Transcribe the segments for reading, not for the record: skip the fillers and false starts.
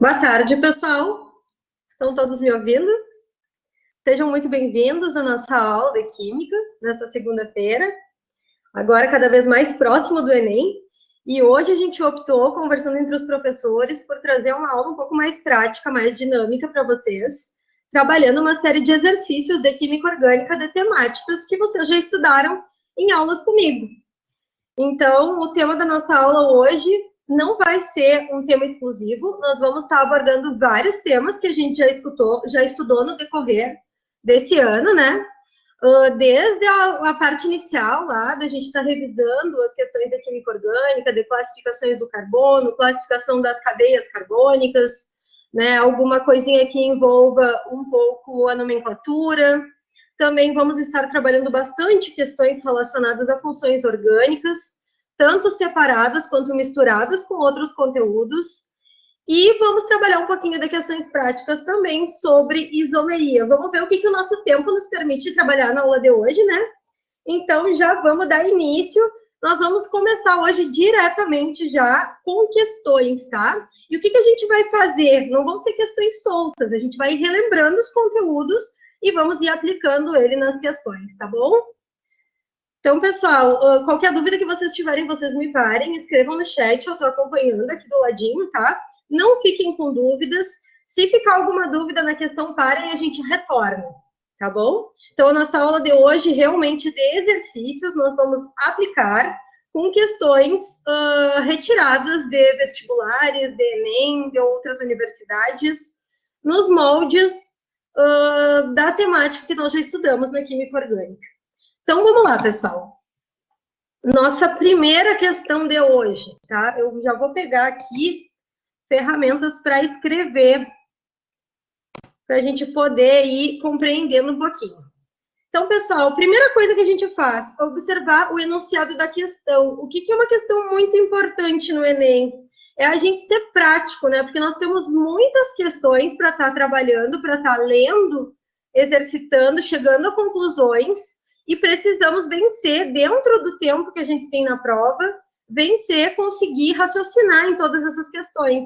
Boa tarde, pessoal. Estão todos me ouvindo? Sejam muito bem-vindos à nossa aula de Química, nessa segunda-feira, agora cada vez mais próximo do Enem. E hoje a gente optou, conversando entre os professores, por trazer uma aula um pouco mais prática, mais dinâmica para vocês, trabalhando uma série de exercícios de Química Orgânica de temáticas que vocês já estudaram em aulas comigo. Então, o tema da nossa aula hoje não vai ser um tema exclusivo, nós vamos estar abordando vários temas que a gente já estudou no decorrer desse ano, né? Desde a parte inicial lá, da gente estar revisando as questões da química orgânica, de classificações do carbono, classificação das cadeias carbônicas, né? Alguma coisinha que envolva um pouco a nomenclatura. Também vamos estar trabalhando bastante questões relacionadas a funções orgânicas, tanto separadas quanto misturadas com outros conteúdos. E vamos trabalhar um pouquinho de questões práticas também sobre isomeria. Vamos ver o que o nosso tempo nos permite trabalhar na aula de hoje, né? Então, já vamos dar início. Nós vamos começar hoje diretamente já com questões, tá? E o que a gente vai fazer? Não vão ser questões soltas, a gente vai relembrando os conteúdos e vamos ir aplicando ele nas questões, tá bom? Então, pessoal, qualquer dúvida que vocês tiverem, vocês me parem, escrevam no chat, eu estou acompanhando aqui do ladinho, tá? Não fiquem com dúvidas. Se ficar alguma dúvida na questão, parem e a gente retorna, tá bom? Então, a nossa aula de hoje, realmente, de exercícios, nós vamos aplicar com questões retiradas de vestibulares, de Enem, de outras universidades, nos moldes da temática que nós já estudamos na Química Orgânica. Então, vamos lá, pessoal. Nossa primeira questão de hoje, tá? Eu já vou pegar aqui ferramentas para escrever, para a gente poder ir compreendendo um pouquinho. Então, pessoal, a primeira coisa que a gente faz é observar o enunciado da questão. O que é uma questão muito importante no Enem? É a gente ser prático, né? Porque nós temos muitas questões para estar trabalhando, para estar lendo, exercitando, chegando a conclusões, e precisamos vencer dentro do tempo que a gente tem na prova, conseguir raciocinar em todas essas questões,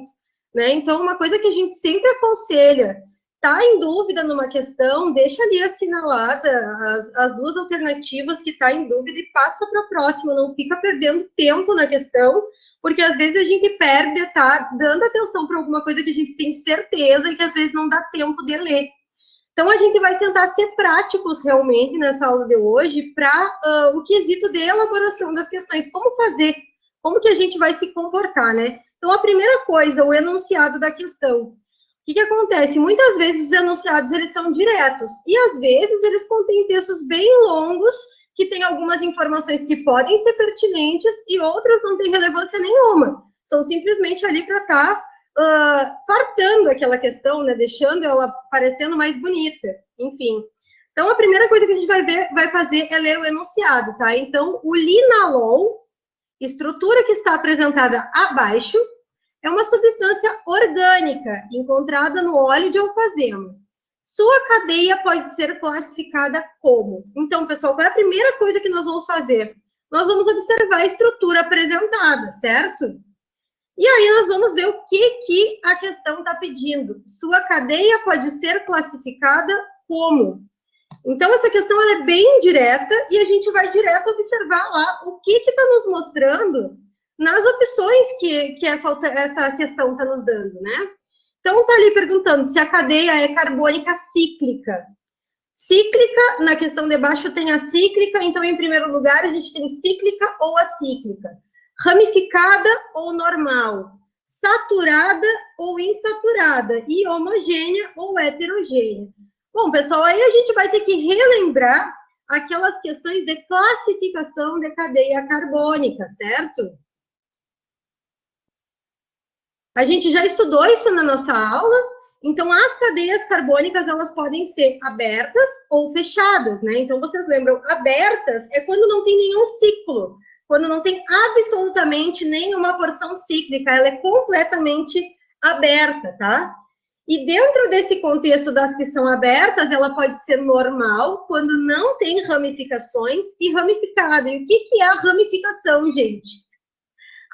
né? Então, uma coisa que a gente sempre aconselha, tá em dúvida numa questão, deixa ali assinalada as duas alternativas que tá em dúvida e passa para a próxima, não fica perdendo tempo na questão, porque às vezes a gente perde, tá dando atenção para alguma coisa que a gente tem certeza e que às vezes não dá tempo de ler. Então, a gente vai tentar ser práticos realmente nessa aula de hoje para o quesito de elaboração das questões, como fazer, como que a gente vai se comportar, né? Então, a primeira coisa, o enunciado da questão. O que acontece? Muitas vezes os enunciados, eles são diretos, e às vezes eles contêm textos bem longos, que têm algumas informações que podem ser pertinentes e outras não têm relevância nenhuma. São simplesmente ali para estar fartando aquela questão, né, deixando ela parecendo mais bonita, enfim. Então, a primeira coisa que a gente vai fazer é ler o enunciado, tá? Então, o linalol, estrutura que está apresentada abaixo, é uma substância orgânica encontrada no óleo de alfazema. Sua cadeia pode ser classificada como? Então, pessoal, qual é a primeira coisa que nós vamos fazer? Nós vamos observar a estrutura apresentada, certo? E aí nós vamos ver o que a questão está pedindo. Sua cadeia pode ser classificada como? Então, essa questão ela é bem direta e a gente vai direto observar lá o que está nos mostrando nas opções que essa questão está nos dando, né? Então, está ali perguntando se a cadeia é carbônica cíclica. Cíclica, na questão de baixo tem a cíclica, então, em primeiro lugar, a gente tem cíclica ou acíclica. Ramificada ou normal, saturada ou insaturada, e homogênea ou heterogênea. Bom, pessoal, aí a gente vai ter que relembrar aquelas questões de classificação de cadeia carbônica, certo? A gente já estudou isso na nossa aula, então as cadeias carbônicas, elas podem ser abertas ou fechadas, né? Então, vocês lembram, abertas é quando não tem nenhum ciclo, quando não tem absolutamente nenhuma porção cíclica, ela é completamente aberta, tá? E dentro desse contexto das que são abertas, ela pode ser normal, quando não tem ramificações, e ramificada. E o que é a ramificação, gente?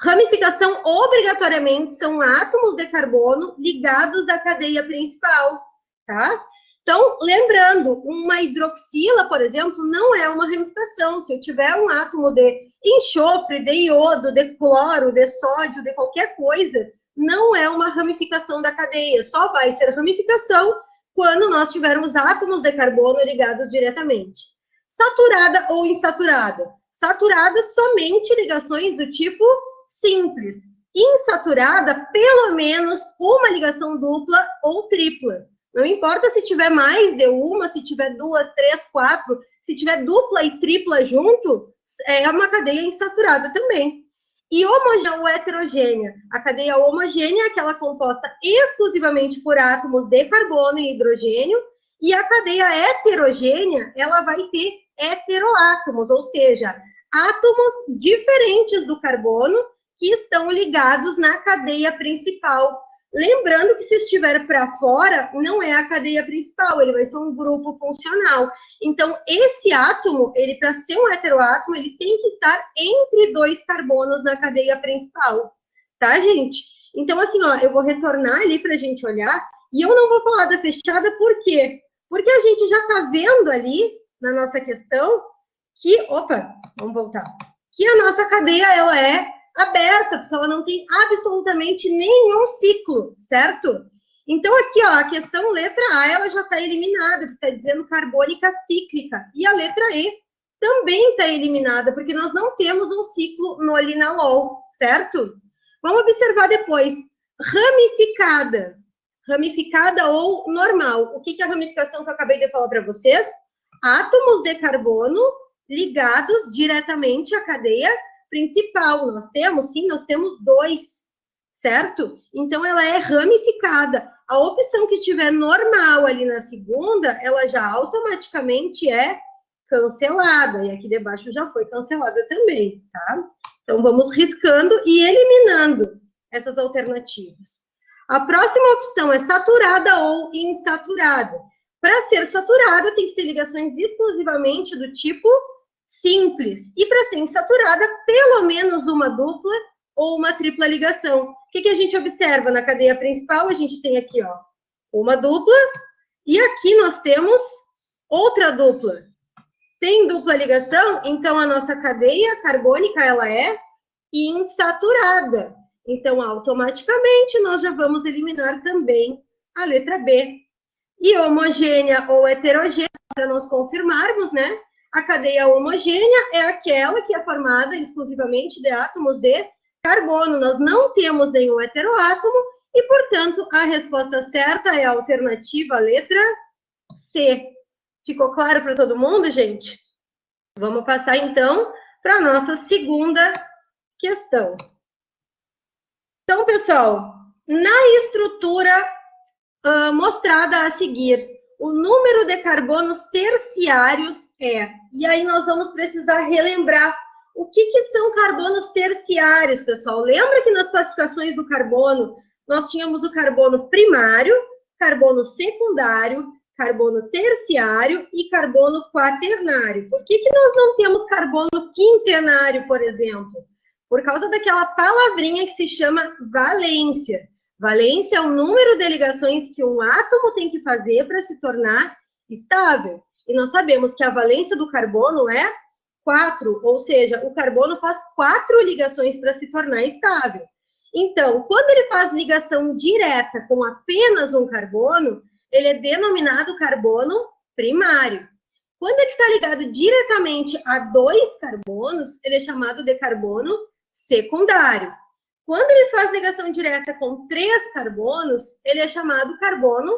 Ramificação, obrigatoriamente, são átomos de carbono ligados à cadeia principal, tá? Então, lembrando, uma hidroxila, por exemplo, não é uma ramificação. Se eu tiver um átomo de enxofre, de iodo, de cloro, de sódio, de qualquer coisa, não é uma ramificação da cadeia. Só vai ser ramificação quando nós tivermos átomos de carbono ligados diretamente. Saturada ou insaturada? Saturada, somente ligações do tipo simples. Insaturada, pelo menos uma ligação dupla ou tripla. Não importa se tiver mais de uma, se tiver duas, três, quatro, se tiver dupla e tripla junto, é uma cadeia insaturada também. E homogênea ou heterogênea? A cadeia homogênea é aquela composta exclusivamente por átomos de carbono e hidrogênio, e a cadeia heterogênea, ela vai ter heteroátomos, ou seja, átomos diferentes do carbono que estão ligados na cadeia principal. Lembrando que se estiver para fora, não é a cadeia principal, ele vai ser um grupo funcional. Então, esse átomo, ele para ser um heteroátomo, ele tem que estar entre dois carbonos na cadeia principal, tá, gente? Então, assim, ó, eu vou retornar ali para a gente olhar, e eu não vou falar da fechada, por quê? Porque a gente já está vendo ali, na nossa questão, que, opa, vamos voltar, que a nossa cadeia, ela é aberta, porque ela não tem absolutamente nenhum ciclo, certo? Então, aqui, ó, a questão letra A, ela já está eliminada, porque está dizendo carbônica cíclica. E a letra E também está eliminada, porque nós não temos um ciclo no linalol, certo? Vamos observar depois. Ramificada. Ramificada ou normal. O que é a ramificação que eu acabei de falar para vocês? Átomos de carbono ligados diretamente à cadeia principal. Nós temos, sim, nós temos dois, certo? Então, ela é ramificada. A opção que tiver normal ali na segunda, ela já automaticamente é cancelada. E aqui debaixo já foi cancelada também, tá? Então, vamos riscando e eliminando essas alternativas. A próxima opção é saturada ou insaturada. Para ser saturada, tem que ter ligações exclusivamente do tipo simples. E para ser insaturada, pelo menos uma dupla ou uma tripla ligação. O que a gente observa na cadeia principal? A gente tem aqui, ó, uma dupla, e aqui nós temos outra dupla. Tem dupla ligação, então a nossa cadeia carbônica, ela é insaturada. Então, automaticamente, nós já vamos eliminar também a letra B. E homogênea ou heterogênea, para nós confirmarmos, né? A cadeia homogênea é aquela que é formada exclusivamente de átomos de carbono. Nós não temos nenhum heteroátomo e, portanto, a resposta certa é a alternativa, a letra C. Ficou claro para todo mundo, gente? Vamos passar, então, para a nossa segunda questão. Então, pessoal, na estrutura mostrada a seguir, o número de carbonos terciários é... E aí nós vamos precisar relembrar o que são carbonos terciários, pessoal. Lembra que nas classificações do carbono, nós tínhamos o carbono primário, carbono secundário, carbono terciário e carbono quaternário. Por que nós não temos carbono quinternário, por exemplo? Por causa daquela palavrinha que se chama valência. Valência é o número de ligações que um átomo tem que fazer para se tornar estável. E nós sabemos que a valência do carbono é 4, ou seja, o carbono faz 4 ligações para se tornar estável. Então, quando ele faz ligação direta com apenas um carbono, ele é denominado carbono primário. Quando ele está ligado diretamente a 2 carbonos, ele é chamado de carbono secundário. Quando ele faz ligação direta com 3 carbonos, ele é chamado carbono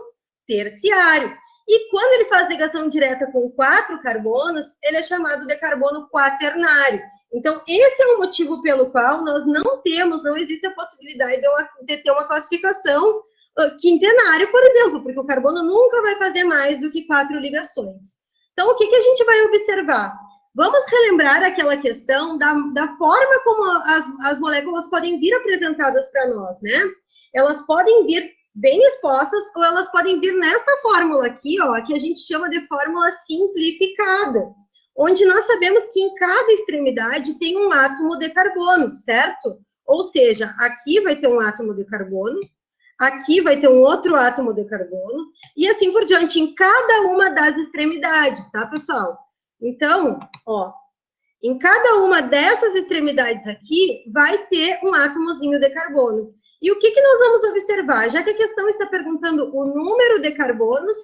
terciário. E quando ele faz ligação direta com 4 carbonos, ele é chamado de carbono quaternário. Então, esse é o motivo pelo qual nós não existe a possibilidade de ter uma classificação quintenária, por exemplo, porque o carbono nunca vai fazer mais do que 4 ligações. Então, o que a gente vai observar? Vamos relembrar aquela questão da forma como as moléculas podem vir apresentadas para nós, né? Elas podem vir bem expostas ou elas podem vir nessa fórmula aqui, ó, que a gente chama de fórmula simplificada, onde nós sabemos que em cada extremidade tem um átomo de carbono, certo? Ou seja, aqui vai ter um átomo de carbono, aqui vai ter um outro átomo de carbono, e assim por diante, em cada uma das extremidades, tá, pessoal? Então, ó, em cada uma dessas extremidades aqui, vai ter um átomozinho de carbono. E o que nós vamos observar? Já que a questão está perguntando o número de carbonos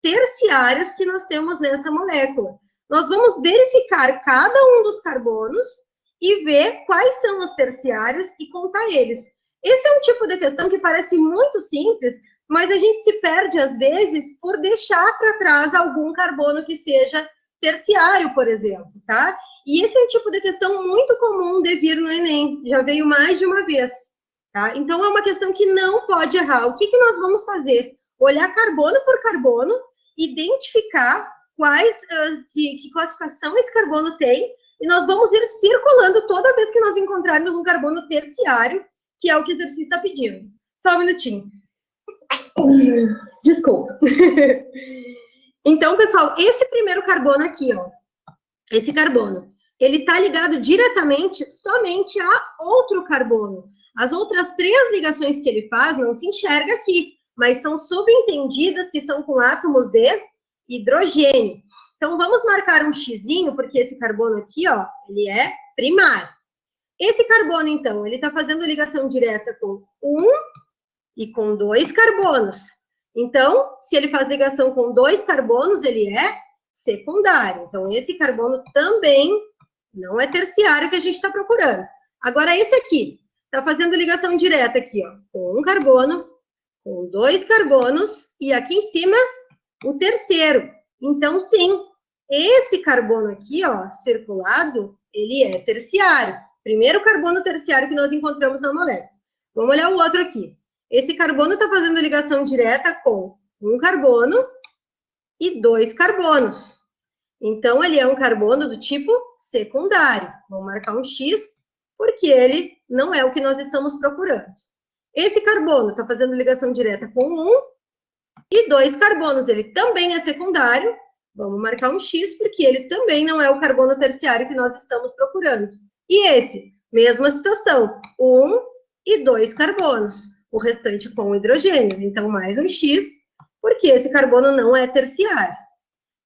terciários que nós temos nessa molécula. Nós vamos verificar cada um dos carbonos e ver quais são os terciários e contar eles. Esse é um tipo de questão que parece muito simples, mas a gente se perde, às vezes, por deixar para trás algum carbono que seja terciário, por exemplo, tá? E esse é um tipo de questão muito comum de vir no Enem, já veio mais de uma vez, tá? Então, é uma questão que não pode errar. O que nós vamos fazer? Olhar carbono por carbono, identificar que classificação esse carbono tem, e nós vamos ir circulando toda vez que nós encontrarmos um carbono terciário, que é o que o exercício está pedindo. Só um minutinho. Desculpa. Então, pessoal, esse primeiro carbono aqui, ó, esse carbono, ele está ligado diretamente somente a outro carbono. As outras 3 ligações que ele faz não se enxerga aqui, mas são subentendidas que são com átomos de hidrogênio. Então, vamos marcar um xizinho, porque esse carbono aqui, ó, ele é primário. Esse carbono, então, ele está fazendo ligação direta com 1 e com 2 carbonos. Então, se ele faz ligação com 2 carbonos, ele é secundário. Então, esse carbono também não é terciário que a gente está procurando. Agora, esse aqui, está fazendo ligação direta aqui, ó, com 1 carbono, com 2 carbonos, e aqui em cima, o terceiro. Então, sim, esse carbono aqui, ó, circulado, ele é terciário. Primeiro carbono terciário que nós encontramos na molécula. Vamos olhar o outro aqui. Esse carbono está fazendo ligação direta com 1 carbono e 2 carbonos. Então, ele é um carbono do tipo secundário. Vamos marcar um X, porque ele não é o que nós estamos procurando. Esse carbono está fazendo ligação direta com 1 e 2 carbonos. Ele também é secundário. Vamos marcar um X, porque ele também não é o carbono terciário que nós estamos procurando. E esse, mesma situação, 1 e 2 carbonos, o restante com hidrogênios. Então, mais um X, porque esse carbono não é terciário.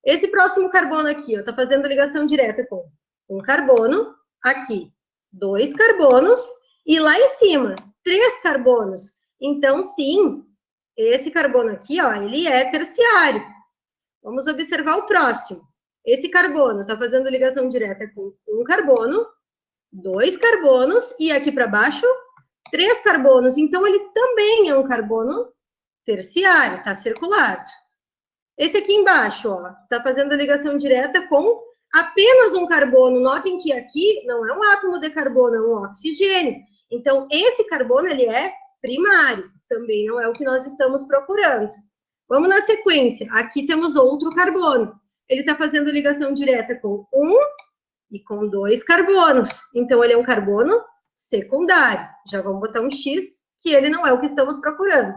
Esse próximo carbono aqui, está fazendo ligação direta com 1 carbono, aqui 2 carbonos, e lá em cima, 3 carbonos. Então, sim, esse carbono aqui, ó, ele é terciário. Vamos observar o próximo. Esse carbono está fazendo ligação direta com 1 carbono, 2 carbonos, e aqui para baixo, 3 carbonos. Então, ele também é um carbono terciário, está circulado. Esse aqui embaixo, ó, está fazendo ligação direta com apenas um carbono. Notem que aqui não é um átomo de carbono, é um oxigênio. Então, esse carbono, ele é primário. Também não é o que nós estamos procurando. Vamos na sequência. Aqui temos outro carbono. Ele está fazendo ligação direta com 1 e com 2 carbonos. Então, ele é um carbono secundário. Já vamos botar um X, que ele não é o que estamos procurando.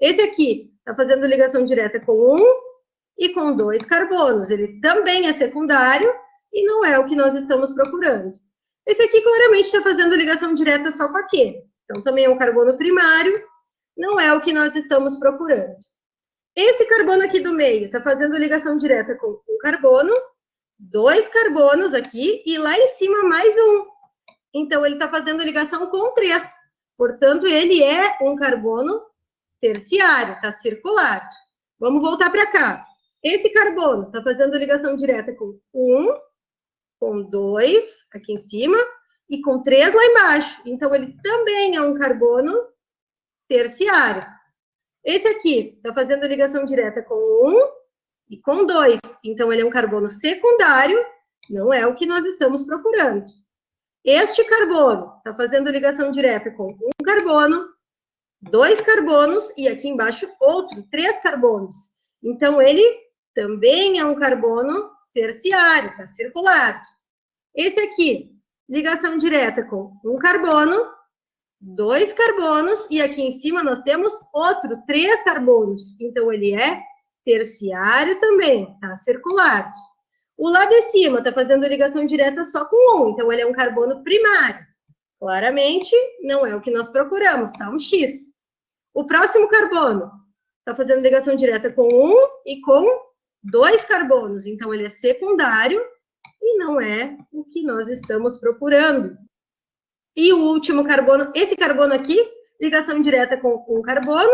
Esse aqui está fazendo ligação direta com 1 e com 2 carbonos. Ele também é secundário e não é o que nós estamos procurando. Esse aqui claramente está fazendo ligação direta só com aquele. Então, também é um carbono primário, não é o que nós estamos procurando. Esse carbono aqui do meio está fazendo ligação direta com 1 carbono, 2 carbonos aqui, e lá em cima mais um. Então, ele está fazendo ligação com 3. Portanto, ele é um carbono terciário, está circulado. Vamos voltar para cá. Esse carbono está fazendo ligação direta com 1, com 2 aqui em cima, e com 3 lá embaixo. Então, ele também é um carbono terciário. Esse aqui está fazendo ligação direta com 1 e com 2. Então, ele é um carbono secundário, não é o que nós estamos procurando. Este carbono está fazendo ligação direta com 1 carbono, 2 carbonos, e aqui embaixo outro, 3 carbonos. Então, ele também é um carbono terciário, está circulado. Esse aqui, ligação direta com 1 carbono, 2 carbonos, e aqui em cima nós temos outro, 3 carbonos. Então, ele é terciário também, está circulado. O lá de cima está fazendo ligação direta só com 1, então ele é um carbono primário. Claramente, não é o que nós procuramos, tá? Um X. O próximo carbono está fazendo ligação direta com 1 e com 2 carbonos. Então, ele é secundário e não é o que nós estamos procurando. E o último carbono, esse carbono aqui, ligação direta com 1 carbono,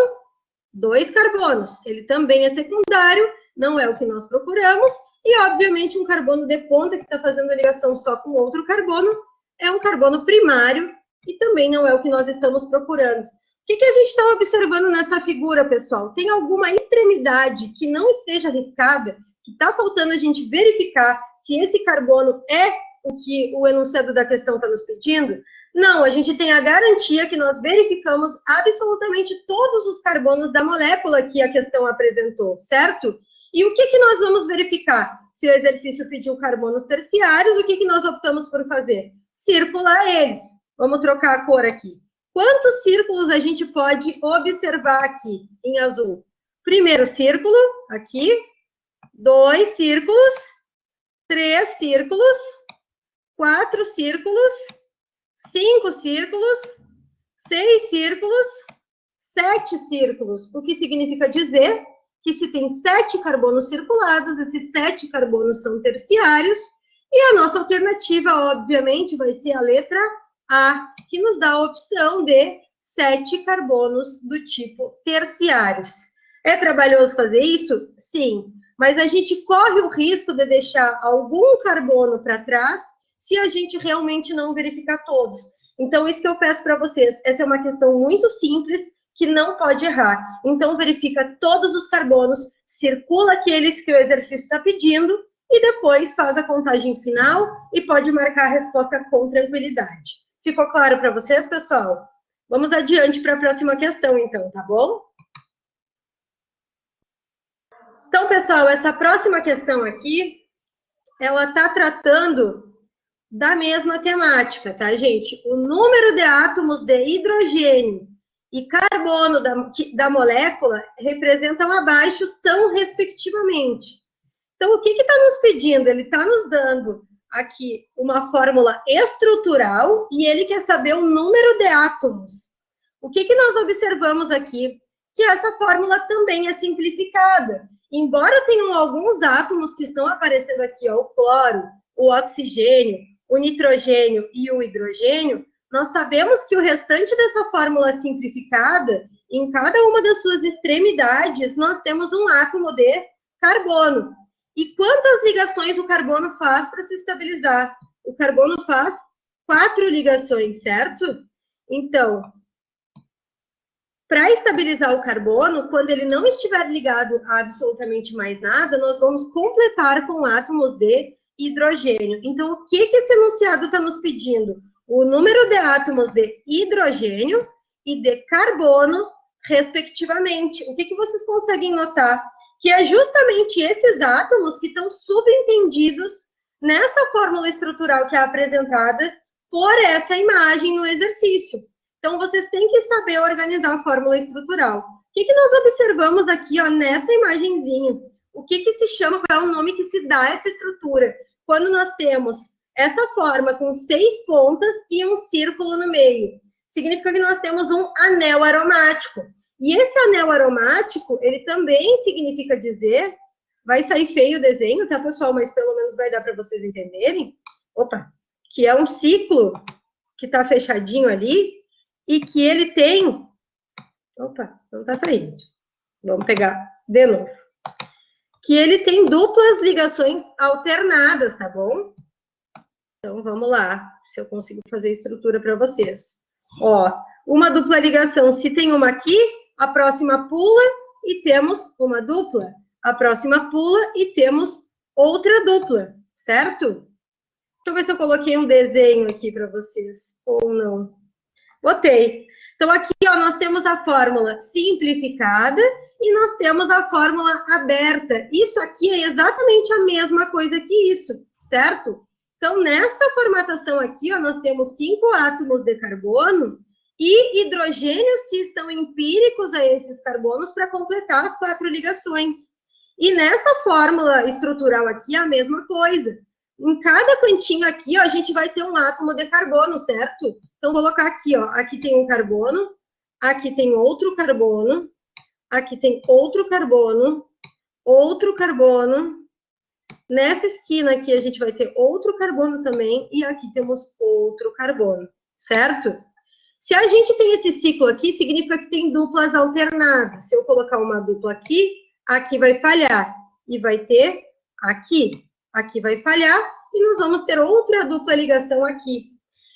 2 carbonos. Ele também é secundário, não é o que nós procuramos. E, obviamente, um carbono de ponta que está fazendo ligação só com outro carbono é um carbono primário e também não é o que nós estamos procurando. O que a gente está observando nessa figura, pessoal? Tem alguma extremidade que não esteja riscada, que está faltando a gente verificar se esse carbono é o que o enunciado da questão está nos pedindo? Não, a gente tem a garantia que nós verificamos absolutamente todos os carbonos da molécula que a questão apresentou, certo? E o que nós vamos verificar? Se o exercício pediu carbonos terciários, o que nós optamos por fazer? Circular eles. Vamos trocar a cor aqui. Quantos círculos a gente pode observar aqui em azul? Primeiro círculo, aqui. 2 círculos. 3 círculos. 4 círculos. 5 círculos. 6 círculos. 7 círculos. O que significa dizer que se tem 7 carbonos circulados, esses 7 carbonos são terciários, e a nossa alternativa, obviamente, vai ser a letra A, que nos dá a opção de 7 carbonos do tipo terciários. É trabalhoso fazer isso? Sim, mas a gente corre o risco de deixar algum carbono para trás se a gente realmente não verificar todos. Então, isso que eu peço para vocês, essa é uma questão muito simples, que não pode errar. Então, verifica todos os carbonos, circula aqueles que o exercício está pedindo e depois faz a contagem final e pode marcar a resposta com tranquilidade. Ficou claro para vocês, pessoal? Vamos adiante para a próxima questão, então, tá bom? Então, pessoal, essa próxima questão aqui, ela está tratando da mesma temática, tá, gente? O número de átomos de hidrogênio e carbono da molécula representam abaixo, são respectivamente. Então, o que está nos pedindo? Ele está nos dando aqui uma fórmula estrutural e ele quer saber o número de átomos. O que nós observamos aqui? Que essa fórmula também é simplificada. Embora tenham alguns átomos que estão aparecendo aqui, ó, o cloro, o oxigênio, o nitrogênio e o hidrogênio, nós sabemos que o restante dessa fórmula simplificada, em cada uma das suas extremidades, nós temos um átomo de carbono. E quantas ligações o carbono faz para se estabilizar? O carbono faz 4 ligações, certo? Então, para estabilizar o carbono, quando ele não estiver ligado a absolutamente mais nada, nós vamos completar com átomos de hidrogênio. Então, o que esse enunciado está nos pedindo? O número de átomos de hidrogênio e de carbono, respectivamente. O que vocês conseguem notar? Que é justamente esses átomos que estão subentendidos nessa fórmula estrutural que é apresentada por essa imagem no exercício. Então, vocês têm que saber organizar a fórmula estrutural. O que nós observamos aqui, ó, nessa imagenzinha? O que se chama, qual é o nome que se dá a essa estrutura? Quando nós temos essa forma com 6 pontas e um círculo no meio. Significa que nós temos um anel aromático. E esse anel aromático, ele também significa dizer, vai sair feio o desenho, tá, pessoal? Mas pelo menos vai dar para vocês entenderem. Opa! Que é um ciclo que está fechadinho ali e que ele tem... Opa, não está saindo. Vamos pegar de novo. Que ele tem duplas ligações alternadas, tá bom? Então, vamos lá, se eu consigo fazer a estrutura para vocês. Ó, uma dupla ligação, se tem uma aqui, a próxima pula e temos uma dupla. A próxima pula e temos outra dupla, certo? Deixa eu ver se eu coloquei um desenho aqui para vocês, ou não. Botei. Então, aqui, ó, nós temos a fórmula simplificada e nós temos a fórmula aberta. Isso aqui é exatamente a mesma coisa que isso, certo? Então, nessa formatação aqui, ó, nós temos 5 átomos de carbono e hidrogênios que estão empíricos a esses carbonos para completar as 4 ligações. E nessa fórmula estrutural aqui, a mesma coisa. Em cada cantinho aqui, ó, a gente vai ter um átomo de carbono, certo? Então, vou colocar aqui, ó, aqui tem um carbono, aqui tem outro carbono, aqui tem outro carbono, outro carbono. Nessa esquina aqui, a gente vai ter outro carbono também, e aqui temos outro carbono, certo? Se a gente tem esse ciclo aqui, significa que tem duplas alternadas. Se eu colocar uma dupla aqui, aqui vai falhar, e vai ter aqui. Aqui vai falhar, e nós vamos ter outra dupla ligação aqui.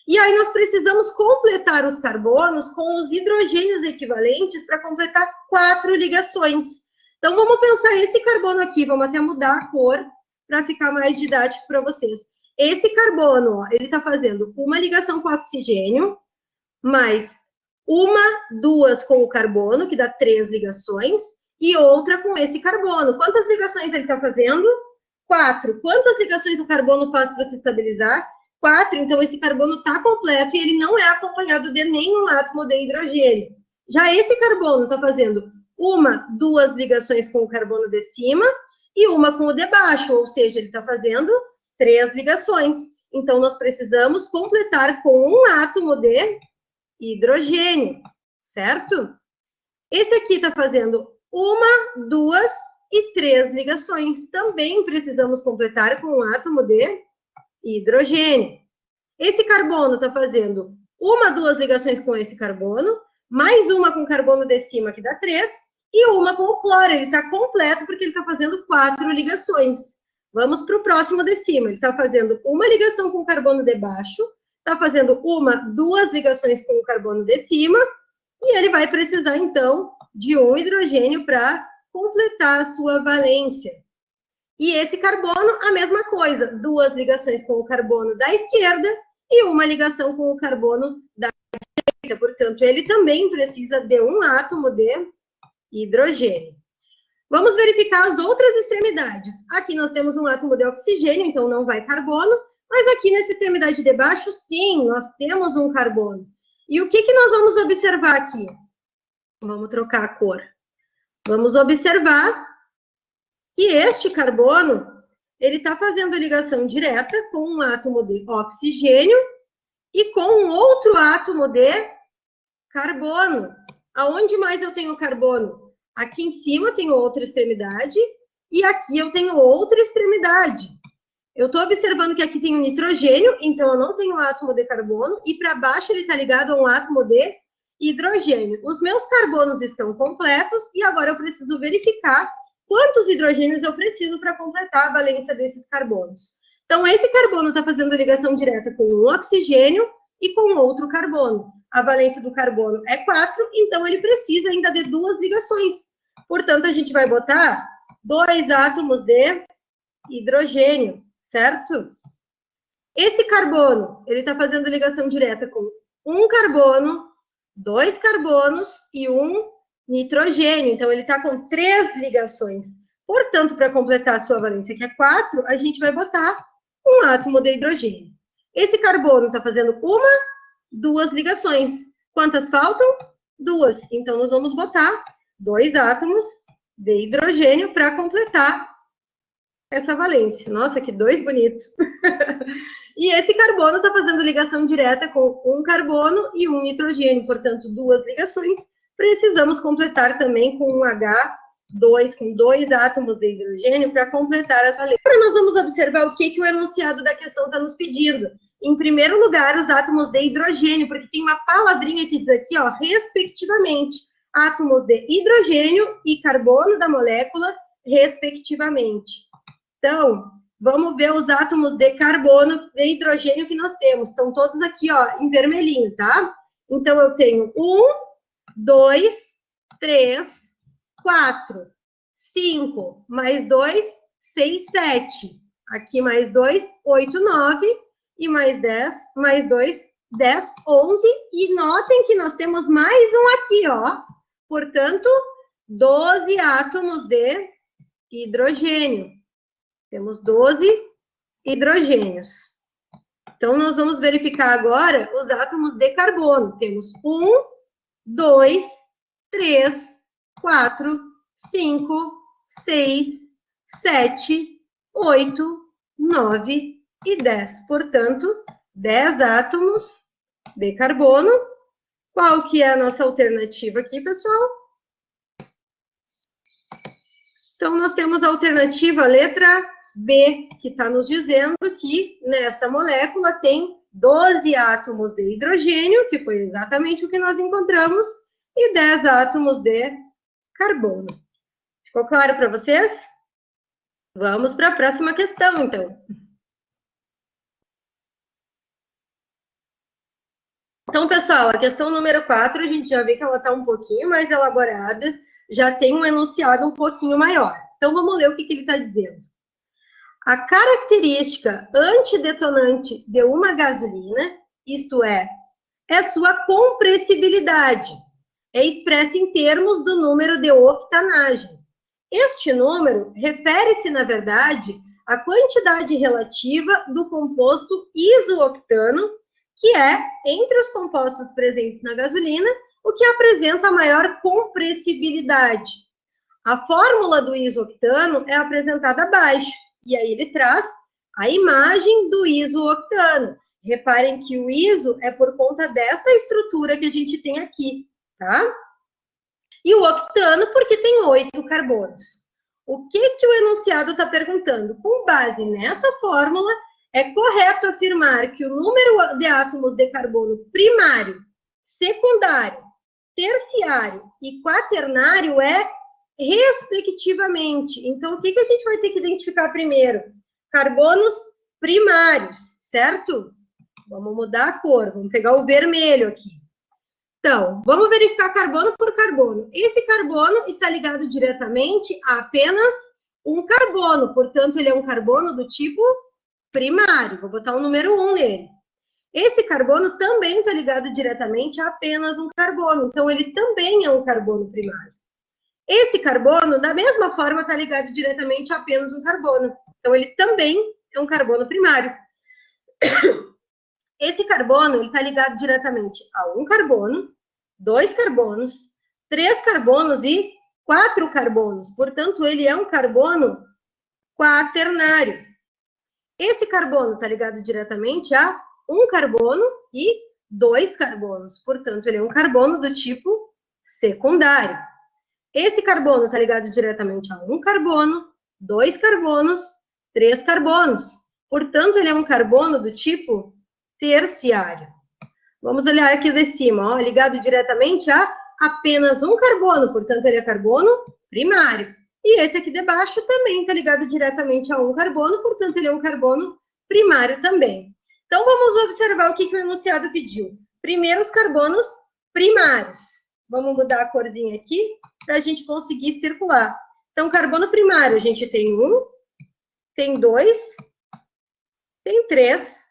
E aí, nós precisamos completar os carbonos com os hidrogênios equivalentes para completar 4 ligações. Então, vamos pensar esse carbono aqui, vamos até mudar a cor para ficar mais didático para vocês. Esse carbono, ó, ele está fazendo uma ligação com oxigênio, mais duas com o carbono, que dá 3 ligações, e outra com esse carbono. Quantas ligações ele está fazendo? 4. Quantas ligações o carbono faz para se estabilizar? 4. Então, esse carbono está completo e ele não é acompanhado de nenhum átomo de hidrogênio. Já esse carbono está fazendo duas ligações com o carbono de cima e uma com o de baixo, ou seja, ele está fazendo 3 ligações. Então, nós precisamos completar com um átomo de hidrogênio, certo? Esse aqui está fazendo 1, 2 e 3 ligações. Também precisamos completar com um átomo de hidrogênio. Esse carbono está fazendo 2 ligações com esse carbono, mais uma com carbono de cima, que dá 3, e uma com o cloro. Ele está completo porque ele está fazendo 4 ligações. Vamos para o próximo de cima. Ele está fazendo uma ligação com o carbono de baixo, está fazendo 2 ligações com o carbono de cima, e ele vai precisar, então, de um hidrogênio para completar a sua valência. E esse carbono, a mesma coisa, 2 ligações com o carbono da esquerda e uma ligação com o carbono da direita. Portanto, ele também precisa de um átomo de hidrogênio. Vamos verificar as outras extremidades. Aqui nós temos um átomo de oxigênio, então não vai carbono. Mas aqui nessa extremidade de baixo, sim, nós temos um carbono. E o que nós vamos observar aqui? Vamos trocar a cor. Vamos observar que este carbono, ele está fazendo ligação direta com um átomo de oxigênio e com um outro átomo de carbono. Aonde mais eu tenho carbono? Aqui em cima tenho outra extremidade e aqui eu tenho outra extremidade. Eu estou observando que aqui tem um nitrogênio, então eu não tenho um átomo de carbono, e para baixo ele está ligado a um átomo de hidrogênio. Os meus carbonos estão completos, e agora eu preciso verificar quantos hidrogênios eu preciso para completar a valência desses carbonos. Então, esse carbono está fazendo ligação direta com um oxigênio e com outro carbono. A valência do carbono é 4, então ele precisa ainda de 2 ligações. Portanto, a gente vai botar 2 átomos de hidrogênio, certo? Esse carbono, ele está fazendo ligação direta com um carbono, 2 carbonos e um nitrogênio. Então, ele está com 3 ligações. Portanto, para completar a sua valência, que é 4, a gente vai botar um átomo de hidrogênio. Esse carbono está fazendo 2 ligações. Quantas faltam? 2. Então, nós vamos botar 2 átomos de hidrogênio para completar essa valência. Nossa, que 2 bonitos. E esse carbono está fazendo ligação direta com um carbono e um nitrogênio. Portanto, 2 ligações. Precisamos completar também com um H2, com 2 átomos de hidrogênio para completar essa valência. Agora nós vamos observar o que o enunciado da questão está nos pedindo. Em primeiro lugar, os átomos de hidrogênio, porque tem uma palavrinha que diz aqui, ó, respectivamente, átomos de hidrogênio e carbono da molécula, respectivamente. Então, vamos ver os átomos de carbono, de hidrogênio que nós temos. Estão todos aqui, ó, em vermelhinho, tá? Então, eu tenho 1, 2, 3, 4, 5, mais 2, 6, 7. Aqui mais 2, 8, 9. E mais 10, mais 2, 10, 11. E notem que nós temos mais um aqui, ó. Portanto, 12 átomos de hidrogênio. Temos 12 hidrogênios. Então, nós vamos verificar agora os átomos de carbono. Temos 1, 2, 3, 4, 5, 6, 7, 8, 9, e 10. Portanto, 10 átomos de carbono. Qual que é a nossa alternativa aqui, pessoal? Então, nós temos a alternativa letra B, que está nos dizendo que nessa molécula tem 12 átomos de hidrogênio, que foi exatamente o que nós encontramos, e 10 átomos de carbono. Ficou claro para vocês? Vamos para a próxima questão, então. Então, pessoal, a questão número 4, a gente já vê que ela está um pouquinho mais elaborada, já tem um enunciado um pouquinho maior. Então, vamos ler o que ele está dizendo. A característica antidetonante de uma gasolina, isto é sua compressibilidade, é expressa em termos do número de octanagem. Este número refere-se, na verdade, à quantidade relativa do composto isooctano, que é, entre os compostos presentes na gasolina, o que apresenta a maior compressibilidade. A fórmula do isooctano é apresentada abaixo, e aí ele traz a imagem do isooctano. Reparem que o iso é por conta desta estrutura que a gente tem aqui, tá? E o octano porque tem 8 carbonos. O que o enunciado está perguntando? Com base nessa fórmula, é correto afirmar que o número de átomos de carbono primário, secundário, terciário e quaternário é respectivamente. Então, o que a gente vai ter que identificar primeiro? Carbonos primários, certo? Vamos mudar a cor, vamos pegar o vermelho aqui. Então, vamos verificar carbono por carbono. Esse carbono está ligado diretamente a apenas um carbono, portanto, ele é um carbono do tipo primário. Vou botar o número 1 nele. Esse carbono também está ligado diretamente a apenas um carbono, então ele também é um carbono primário. Esse carbono, da mesma forma, está ligado diretamente a apenas um carbono, então ele também é um carbono primário. Esse carbono está ligado diretamente a um carbono, 2 carbonos, 3 carbonos e 4 carbonos. Portanto, ele é um carbono quaternário. Esse carbono está ligado diretamente a um carbono e 2 carbonos. Portanto, ele é um carbono do tipo secundário. Esse carbono está ligado diretamente a um carbono, 2 carbonos, 3 carbonos. Portanto, ele é um carbono do tipo terciário. Vamos olhar aqui de cima, ó, ligado diretamente a apenas um carbono, portanto, ele é carbono primário. E esse aqui de baixo também está ligado diretamente a um carbono, portanto, ele é um carbono primário também. Então, vamos observar o que o enunciado pediu. Primeiro, os carbonos primários. Vamos mudar a corzinha aqui para a gente conseguir circular. Então, carbono primário, a gente tem 1, tem 2, tem 3,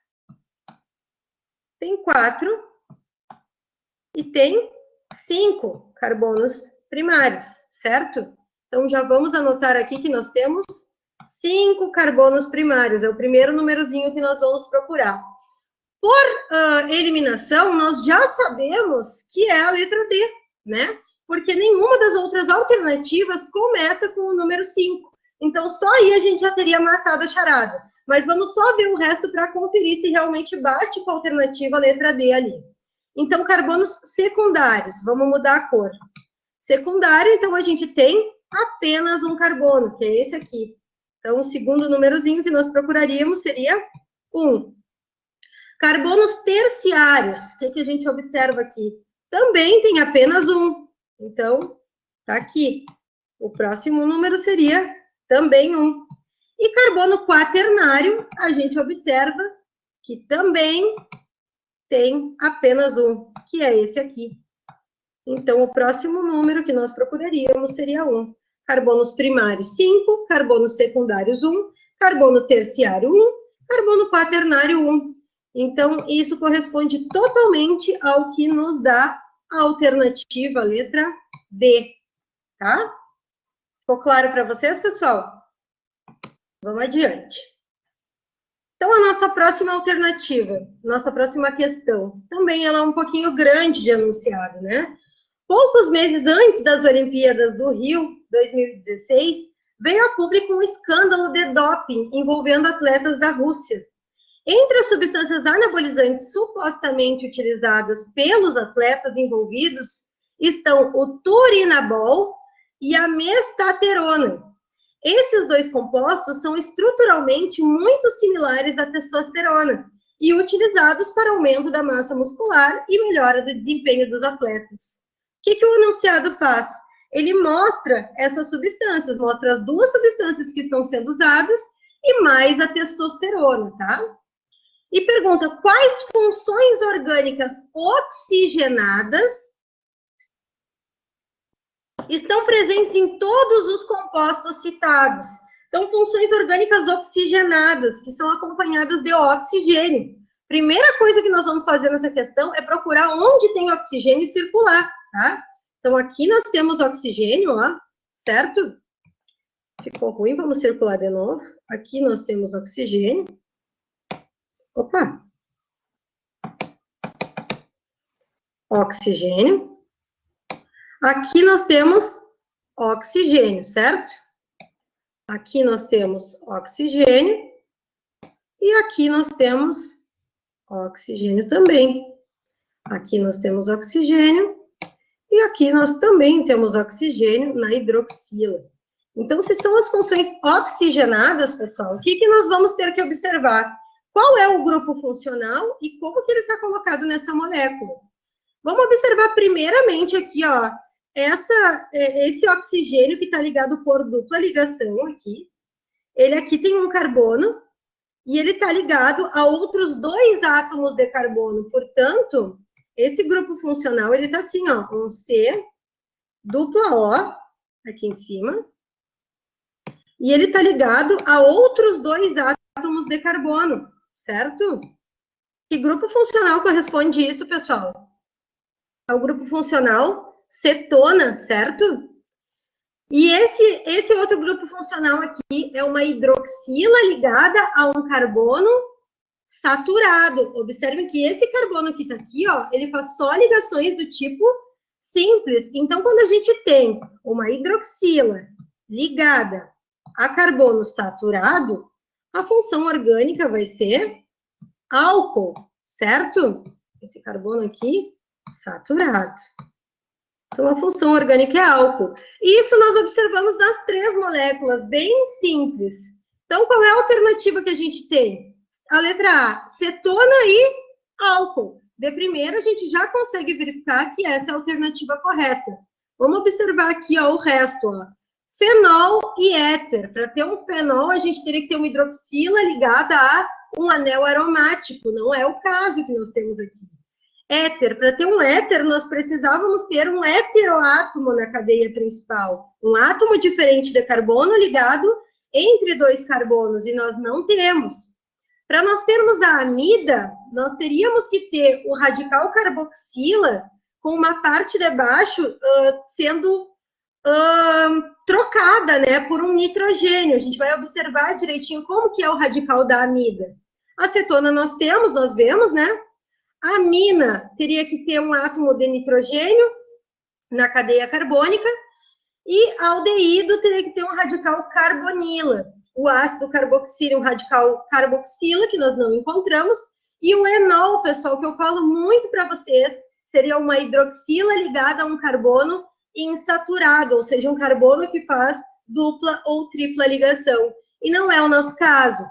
tem 4 e tem 5 carbonos primários, certo? Então, já vamos anotar aqui que nós temos 5 carbonos primários, é o primeiro númerozinho que nós vamos procurar. Por eliminação, nós já sabemos que é a letra D, né? Porque nenhuma das outras alternativas começa com o número 5. Então, só aí a gente já teria matado a charada. Mas vamos só ver o resto para conferir se realmente bate com a alternativa letra D ali. Então, carbonos secundários. Vamos mudar a cor. Secundário, então, a gente tem apenas um carbono, que é esse aqui. Então, o segundo númerozinho que nós procuraríamos seria 1. Carbonos terciários. O que a gente observa aqui? Também tem apenas um. Então, tá aqui. O próximo número seria também 1. E carbono quaternário, a gente observa que também tem apenas um, que é esse aqui. Então, o próximo número que nós procuraríamos seria 1. Carbonos primários, 5. Carbonos secundários, 1. Carbono terciário, 1. Carbono quaternário, 1. Então, isso corresponde totalmente ao que nos dá a alternativa letra D, tá? Ficou claro para vocês, pessoal? Vamos adiante. Então, a nossa próxima alternativa, nossa próxima questão, também ela é um pouquinho grande de enunciado, né? Poucos meses antes das Olimpíadas do Rio, 2016, veio a público um escândalo de doping envolvendo atletas da Rússia. Entre as substâncias anabolizantes supostamente utilizadas pelos atletas envolvidos estão o turinabol e a mestaterona. Esses dois compostos são estruturalmente muito similares à testosterona e utilizados para aumento da massa muscular e melhora do desempenho dos atletas. O que o enunciado faz? Ele mostra essas substâncias, mostra as duas substâncias que estão sendo usadas e mais a testosterona, tá? E pergunta quais funções orgânicas oxigenadas estão presentes em todos os compostos citados. Então, funções orgânicas oxigenadas, que são acompanhadas de oxigênio. Primeira coisa que nós vamos fazer nessa questão é procurar onde tem oxigênio circular, tá? Então, aqui nós temos oxigênio, ó, certo? Ficou ruim, vamos circular de novo. Aqui nós temos oxigênio. Opa! Oxigênio. Aqui nós temos oxigênio, certo? Aqui nós temos oxigênio. E aqui nós temos oxigênio também. Aqui nós temos oxigênio. E aqui nós também temos oxigênio na hidroxila. Então, se são as funções oxigenadas, pessoal, o que nós vamos ter que observar? Qual é o grupo funcional e como que ele está colocado nessa molécula? Vamos observar primeiramente aqui, ó, esse oxigênio que está ligado por dupla ligação aqui. Ele aqui tem um carbono e ele está ligado a outros 2 átomos de carbono. Portanto, esse grupo funcional, ele está assim, ó, um C, dupla O, aqui em cima. E ele está ligado a outros 2 átomos de carbono, certo? Que grupo funcional corresponde isso, pessoal? Ao grupo funcional cetona, certo? E esse outro grupo funcional aqui é uma hidroxila ligada a um carbono saturado. Observem que esse carbono que está aqui, ó, ele faz só ligações do tipo simples. Então, quando a gente tem uma hidroxila ligada a carbono saturado, a função orgânica vai ser álcool, certo? Esse carbono aqui, saturado. Então, a função orgânica é álcool. E isso nós observamos nas 3 moléculas, bem simples. Então, qual é a alternativa que a gente tem? A letra A, cetona e álcool. De primeira, a gente já consegue verificar que essa é a alternativa correta. Vamos observar aqui, ó, o resto, ó. Fenol e éter. Para ter um fenol, a gente teria que ter uma hidroxila ligada a um anel aromático. Não é o caso que nós temos aqui. Éter. Para ter um éter, nós precisávamos ter um heteroátomo na cadeia principal. Um átomo diferente de carbono ligado entre 2 carbonos. E nós não temos. Para nós termos a amida, nós teríamos que ter o radical carboxila com uma parte de baixo sendo trocada, né, por um nitrogênio. A gente vai observar direitinho como que é o radical da amida. A acetona nós temos, nós vemos, né? A amina teria que ter um átomo de nitrogênio na cadeia carbônica e a aldeído teria que ter um radical carbonila. O ácido carboxílio, um radical carboxila, que nós não encontramos, e o enol, pessoal, que eu falo muito para vocês, seria uma hidroxila ligada a um carbono insaturado, ou seja, um carbono que faz dupla ou tripla ligação. E não é o nosso caso.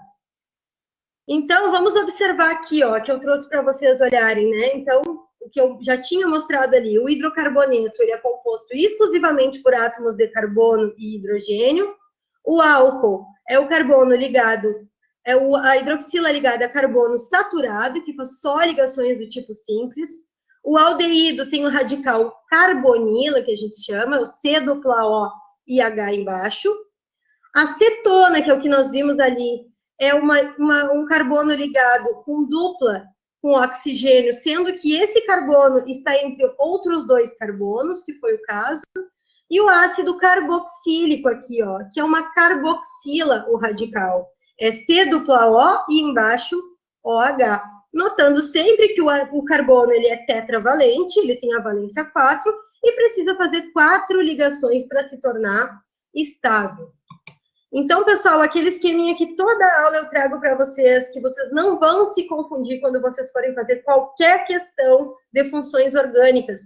Então, vamos observar aqui, ó, que eu trouxe para vocês olharem, né? Então, o que eu já tinha mostrado ali, o hidrocarboneto, ele é composto exclusivamente por átomos de carbono e hidrogênio. O álcool é o carbono ligado, a hidroxila ligada a carbono saturado, que faz só ligações do tipo simples. O aldeído tem o radical carbonila, que a gente chama, o C dupla O e H embaixo. A cetona, que é o que nós vimos ali, é um carbono ligado com dupla, com oxigênio, sendo que esse carbono está entre outros 2 carbonos, que foi o caso. E o ácido carboxílico aqui, ó, que é uma carboxila, o radical. É C dupla O e embaixo OH. Notando sempre que o carbono ele é tetravalente, ele tem a valência 4 e precisa fazer 4 ligações para se tornar estável. Então, pessoal, aquele esqueminha que toda aula eu trago para vocês, que vocês não vão se confundir quando vocês forem fazer qualquer questão de funções orgânicas.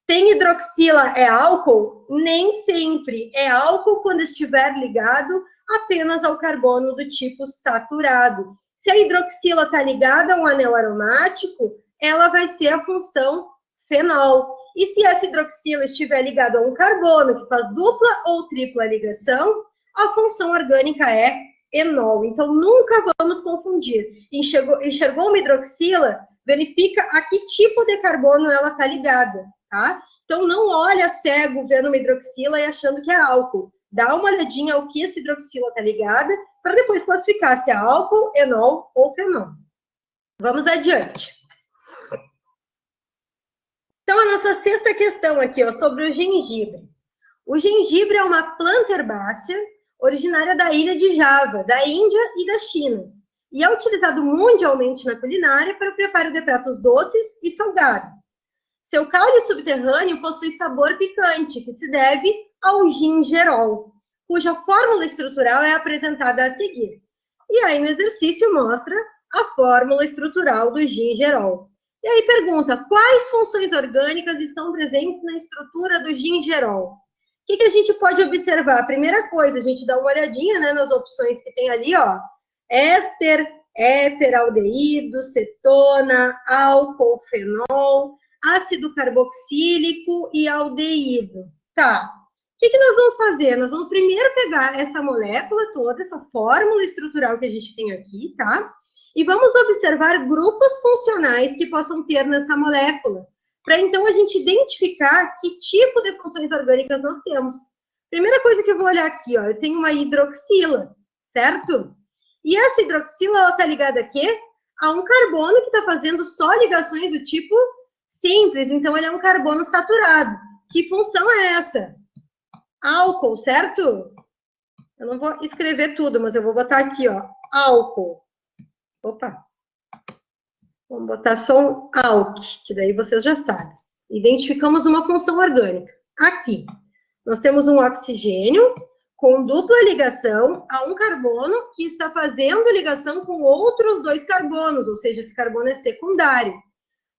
Tem hidroxila, é álcool? Nem sempre. É álcool quando estiver ligado apenas ao carbono do tipo saturado. Se a hidroxila está ligada a um anel aromático, ela vai ser a função fenol. E se essa hidroxila estiver ligada a um carbono que faz dupla ou tripla ligação, a função orgânica é enol. Então, nunca vamos confundir. Enxergou uma hidroxila, verifica a que tipo de carbono ela está ligada, tá? Então, não olha cego vendo uma hidroxila e achando que é álcool. Dá uma olhadinha ao que essa hidroxila está ligada, para depois classificar se é álcool, enol ou fenol. Vamos adiante. Então, a nossa sexta questão aqui, ó, sobre o gengibre. O gengibre é uma planta herbácea originária da ilha de Java, da Índia e da China, e é utilizado mundialmente na culinária para o preparo de pratos doces e salgados. Seu caule subterrâneo possui sabor picante, que se deve ao gingerol, cuja fórmula estrutural é apresentada a seguir. E aí no exercício mostra a fórmula estrutural do gingerol. E aí pergunta, quais funções orgânicas estão presentes na estrutura do gingerol? O que a gente pode observar? A primeira coisa, a gente dá uma olhadinha, né, nas opções que tem ali, ó. Éster, éter, aldeído, cetona, álcool, fenol, ácido carboxílico e aldeído. Tá. O que nós vamos fazer? Nós vamos primeiro pegar essa molécula toda, essa fórmula estrutural que a gente tem aqui, tá? E vamos observar grupos funcionais que possam ter nessa molécula, para então a gente identificar que tipo de funções orgânicas nós temos. Primeira coisa que eu vou olhar aqui, ó, eu tenho uma hidroxila, certo? E essa hidroxila, ela tá ligada a quê? A um carbono que está fazendo só ligações do tipo simples, então ele é um carbono saturado. Que função é essa? Álcool, certo? Eu não vou escrever tudo, mas eu vou botar aqui, ó, álcool. Opa! Vamos botar só um alk, que daí vocês já sabem. Identificamos uma função orgânica. Aqui, nós temos um oxigênio com dupla ligação a um carbono que está fazendo ligação com outros dois carbonos, ou seja, esse carbono é secundário.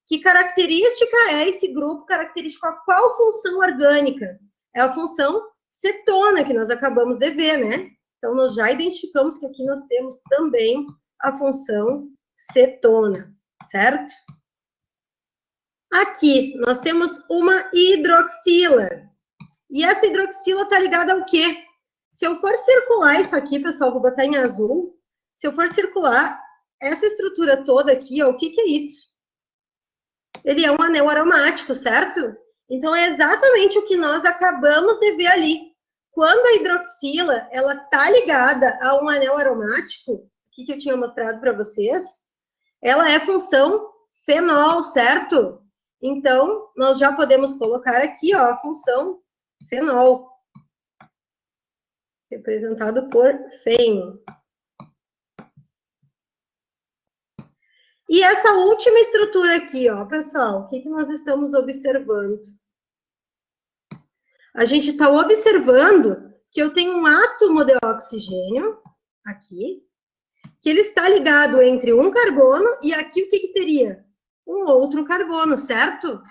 Que característica é esse grupo característico a qual função orgânica? É a função cetona, que nós acabamos de ver, né? Então, nós já identificamos que aqui nós temos também a função cetona, certo? Aqui, nós temos uma hidroxila. E essa hidroxila está ligada ao quê? Se eu for circular isso aqui, pessoal, vou botar em azul. Se eu for circular essa estrutura toda aqui, ó, o que é isso? Ele é um anel aromático, certo? Então, é exatamente o que nós acabamos de ver ali. Quando a hidroxila, ela está ligada a um anel aromático, que eu tinha mostrado para vocês, ela é função fenol, certo? Então, nós já podemos colocar aqui, ó, a função fenol, representado por fen. E essa última estrutura aqui, ó, pessoal, o que nós estamos observando? A gente está observando que eu tenho um átomo de oxigênio aqui, que ele está ligado entre um carbono e aqui o que teria? Um outro carbono, certo?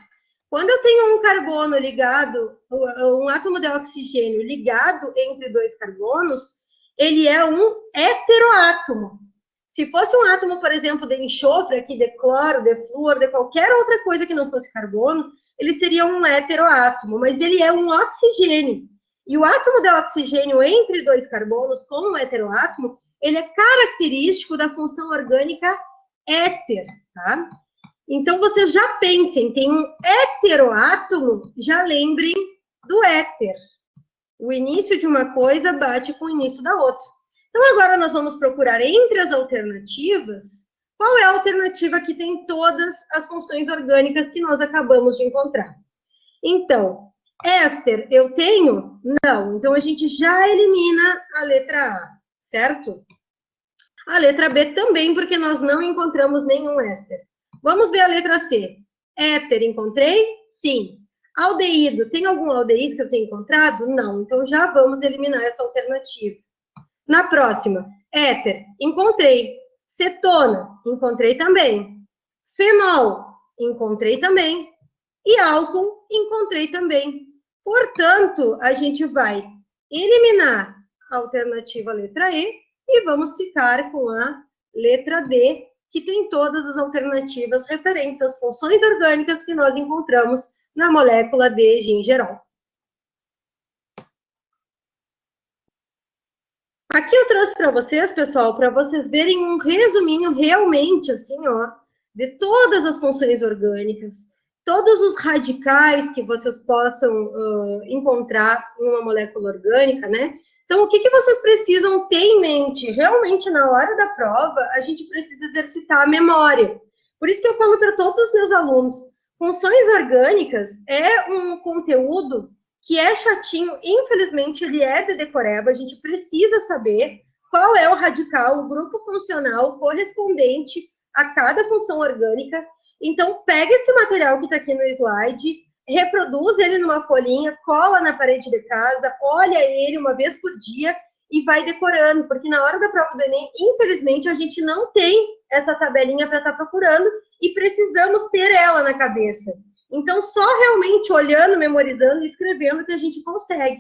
Quando eu tenho um carbono ligado, um átomo de oxigênio ligado entre dois carbonos, ele é um heteroátomo. Se fosse um átomo, por exemplo, de enxofre, aqui, de cloro, de flúor, de qualquer outra coisa que não fosse carbono, ele seria um heteroátomo, mas ele é um oxigênio. E o átomo de oxigênio entre dois carbonos, como um heteroátomo, ele é característico da função orgânica éter, tá? Então, vocês já pensem, tem um heteroátomo, já lembrem do éter. O início de uma coisa bate com o início da outra. Então, agora nós vamos procurar entre as alternativas, qual é a alternativa que tem todas as funções orgânicas que nós acabamos de encontrar. Então, éster, eu tenho? Não. Então, a gente já elimina a letra A, certo? A letra B também, porque nós não encontramos nenhum éster. Vamos ver a letra C. Éter, encontrei? Sim. Aldeído, tem algum aldeído que eu tenha encontrado? Não. Então, já vamos eliminar essa alternativa. Na próxima, éter, encontrei. Cetona, encontrei também. Fenol, encontrei também. E álcool, encontrei também. Portanto, a gente vai eliminar a alternativa letra E e vamos ficar com a letra D, que tem todas as alternativas referentes às funções orgânicas que nós encontramos na molécula de gingerol. Aqui eu trouxe para vocês, pessoal, para vocês verem um resuminho realmente, assim, ó, de todas as funções orgânicas, todos os radicais que vocês possam encontrar em uma molécula orgânica, né? Então, o que vocês precisam ter em mente? Realmente, na hora da prova, a gente precisa exercitar a memória. Por isso que eu falo para todos os meus alunos, funções orgânicas é um conteúdo que é chatinho, infelizmente ele é de decoreba, a gente precisa saber qual é o radical, o grupo funcional correspondente a cada função orgânica. Então, pega esse material que está aqui no slide, reproduz ele numa folhinha, cola na parede de casa, olha ele uma vez por dia e vai decorando, porque na hora da prova do Enem, infelizmente, a gente não tem essa tabelinha para estar procurando e precisamos ter ela na cabeça. Então, só realmente olhando, memorizando e escrevendo que a gente consegue.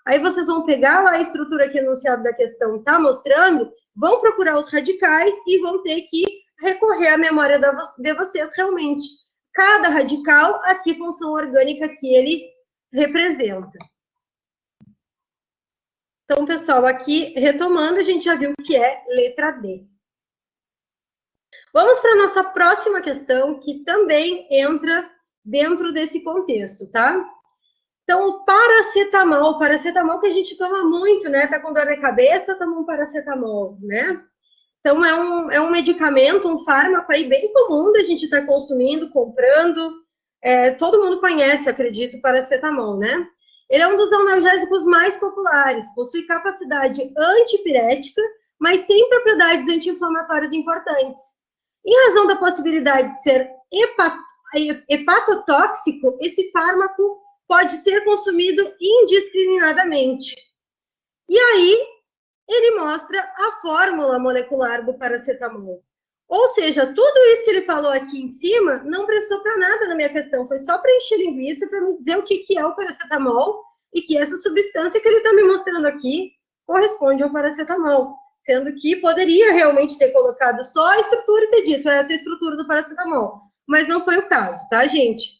Aí vocês vão pegar lá a estrutura que o enunciado da questão está mostrando, vão procurar os radicais e vão ter que recorrer à memória de vocês realmente. Cada radical, a que função orgânica que ele representa. Então, pessoal, aqui, retomando, a gente já viu que é letra D. Vamos para a nossa próxima questão, que também entra dentro desse contexto, tá? Então, o paracetamol que a gente toma muito, né? Tá com dor na cabeça, toma um paracetamol, né? Então, é um medicamento, um fármaco aí bem comum da gente estar consumindo, comprando. Todo mundo conhece, acredito, o paracetamol, né? Ele é um dos analgésicos mais populares, possui capacidade antipirética, mas sem propriedades anti-inflamatórias importantes. Em razão da possibilidade de ser hepatotóxico, esse fármaco pode ser consumido indiscriminadamente. E aí, ele mostra a fórmula molecular do paracetamol. Ou seja, tudo isso que ele falou aqui em cima não prestou para nada na minha questão, foi só para encher linguiça, para me dizer o que é o paracetamol e que essa substância que ele está me mostrando aqui corresponde ao paracetamol, sendo que poderia realmente ter colocado só a estrutura e ter dito essa é a estrutura do paracetamol, mas não foi o caso, tá, gente?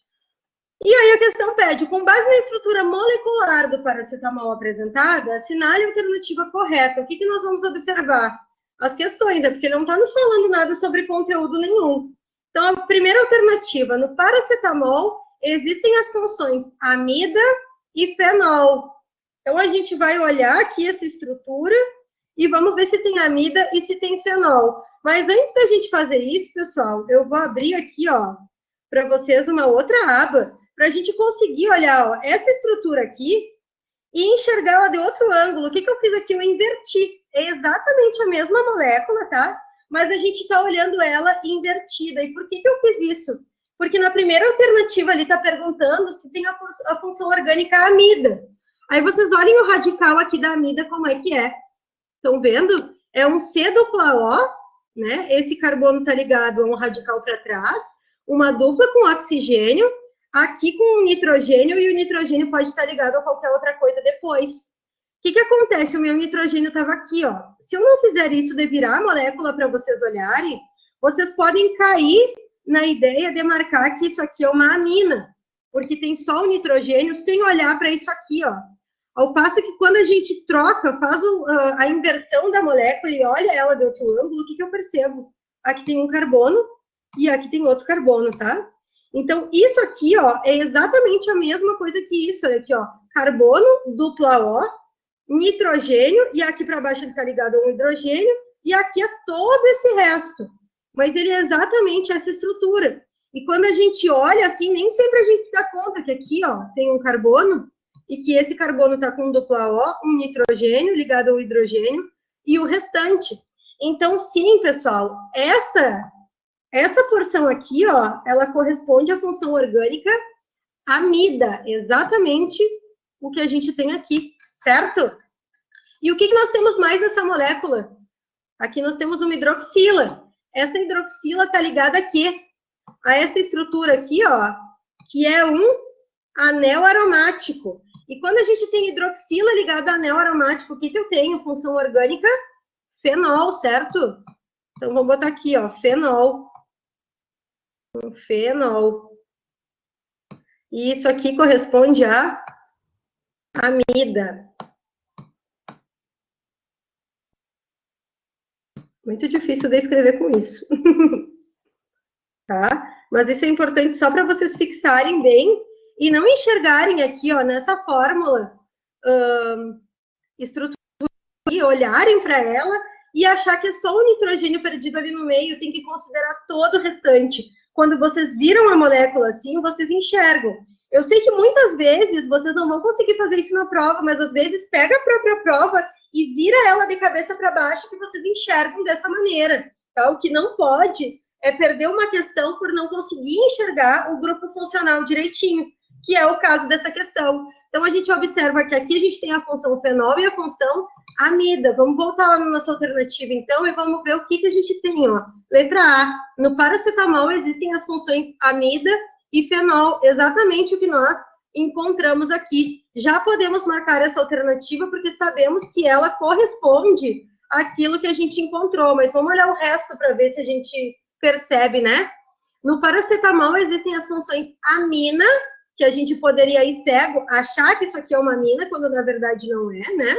E aí a questão pede, com base na estrutura molecular do paracetamol apresentada, assinale a alternativa correta. O que nós vamos observar? As questões, porque ele não está nos falando nada sobre conteúdo nenhum. Então, a primeira alternativa, no paracetamol, existem as funções amida e fenol. Então, a gente vai olhar aqui essa estrutura e vamos ver se tem amida e se tem fenol. Mas antes da gente fazer isso, pessoal, eu vou abrir aqui, ó, para vocês uma outra aba, para a gente conseguir olhar, ó, essa estrutura aqui e enxergar ela de outro ângulo. O que eu fiz aqui? Eu inverti. É exatamente a mesma molécula, tá? Mas a gente está olhando ela invertida. E por que eu fiz isso? Porque na primeira alternativa ali está perguntando se tem a função orgânica amida. Aí vocês olhem o radical aqui da amida, como é que é. Estão vendo? É um C-O, né? Esse carbono está ligado a um radical para trás, uma dupla com oxigênio, aqui com o nitrogênio, e o nitrogênio pode estar ligado a qualquer outra coisa depois. O que acontece? O meu nitrogênio estava aqui, ó. Se eu não fizer isso de virar a molécula para vocês olharem, vocês podem cair na ideia de marcar que isso aqui é uma amina, porque tem só o nitrogênio sem olhar para isso aqui, ó. Ao passo que quando a gente troca, faz a inversão da molécula e olha ela de outro ângulo, o que eu percebo? Aqui tem um carbono e aqui tem outro carbono, tá? Então, isso aqui, ó, é exatamente a mesma coisa que isso. Olha aqui, ó, carbono, dupla O, nitrogênio, e aqui para baixo ele está ligado a um hidrogênio, e aqui é todo esse resto. Mas ele é exatamente essa estrutura. E quando a gente olha assim, nem sempre a gente se dá conta que aqui, ó, tem um carbono, e que esse carbono está com dupla O, um nitrogênio ligado ao hidrogênio, e o restante. Então, sim, pessoal, essa porção aqui, ó, ela corresponde à função orgânica amida, exatamente o que a gente tem aqui, certo? E o que nós temos mais nessa molécula? Aqui nós temos uma hidroxila. Essa hidroxila está ligada a quê? A essa estrutura aqui, ó, que é um anel aromático. E quando a gente tem hidroxila ligada a anel aromático, o que eu tenho? Função orgânica? Fenol, certo? Então, vou botar aqui, ó, fenol. Um fenol. E isso aqui corresponde a amida. Muito difícil de escrever com isso. Tá? Mas isso é importante só para vocês fixarem bem e não enxergarem aqui, ó, nessa fórmula, estrutura, e olharem para ela e achar que é só o nitrogênio perdido ali no meio, tem que considerar todo o restante. Quando vocês viram a molécula assim, vocês enxergam. Eu sei que muitas vezes vocês não vão conseguir fazer isso na prova, mas às vezes pega a própria prova e vira ela de cabeça para baixo que vocês enxergam dessa maneira. Tá? O que não pode é perder uma questão por não conseguir enxergar o grupo funcional direitinho, que é o caso dessa questão. Então, a gente observa que aqui a gente tem a função fenol e a função amida. Vamos voltar lá na nossa alternativa, então, e vamos ver o que a gente tem, ó. Letra A, no paracetamol existem as funções amida e fenol, exatamente o que nós encontramos aqui. Já podemos marcar essa alternativa, porque sabemos que ela corresponde àquilo que a gente encontrou, mas vamos olhar o resto para ver se a gente percebe, né? No paracetamol existem as funções amina, que a gente poderia ir cego, achar que isso aqui é uma amina, quando na verdade não é, né?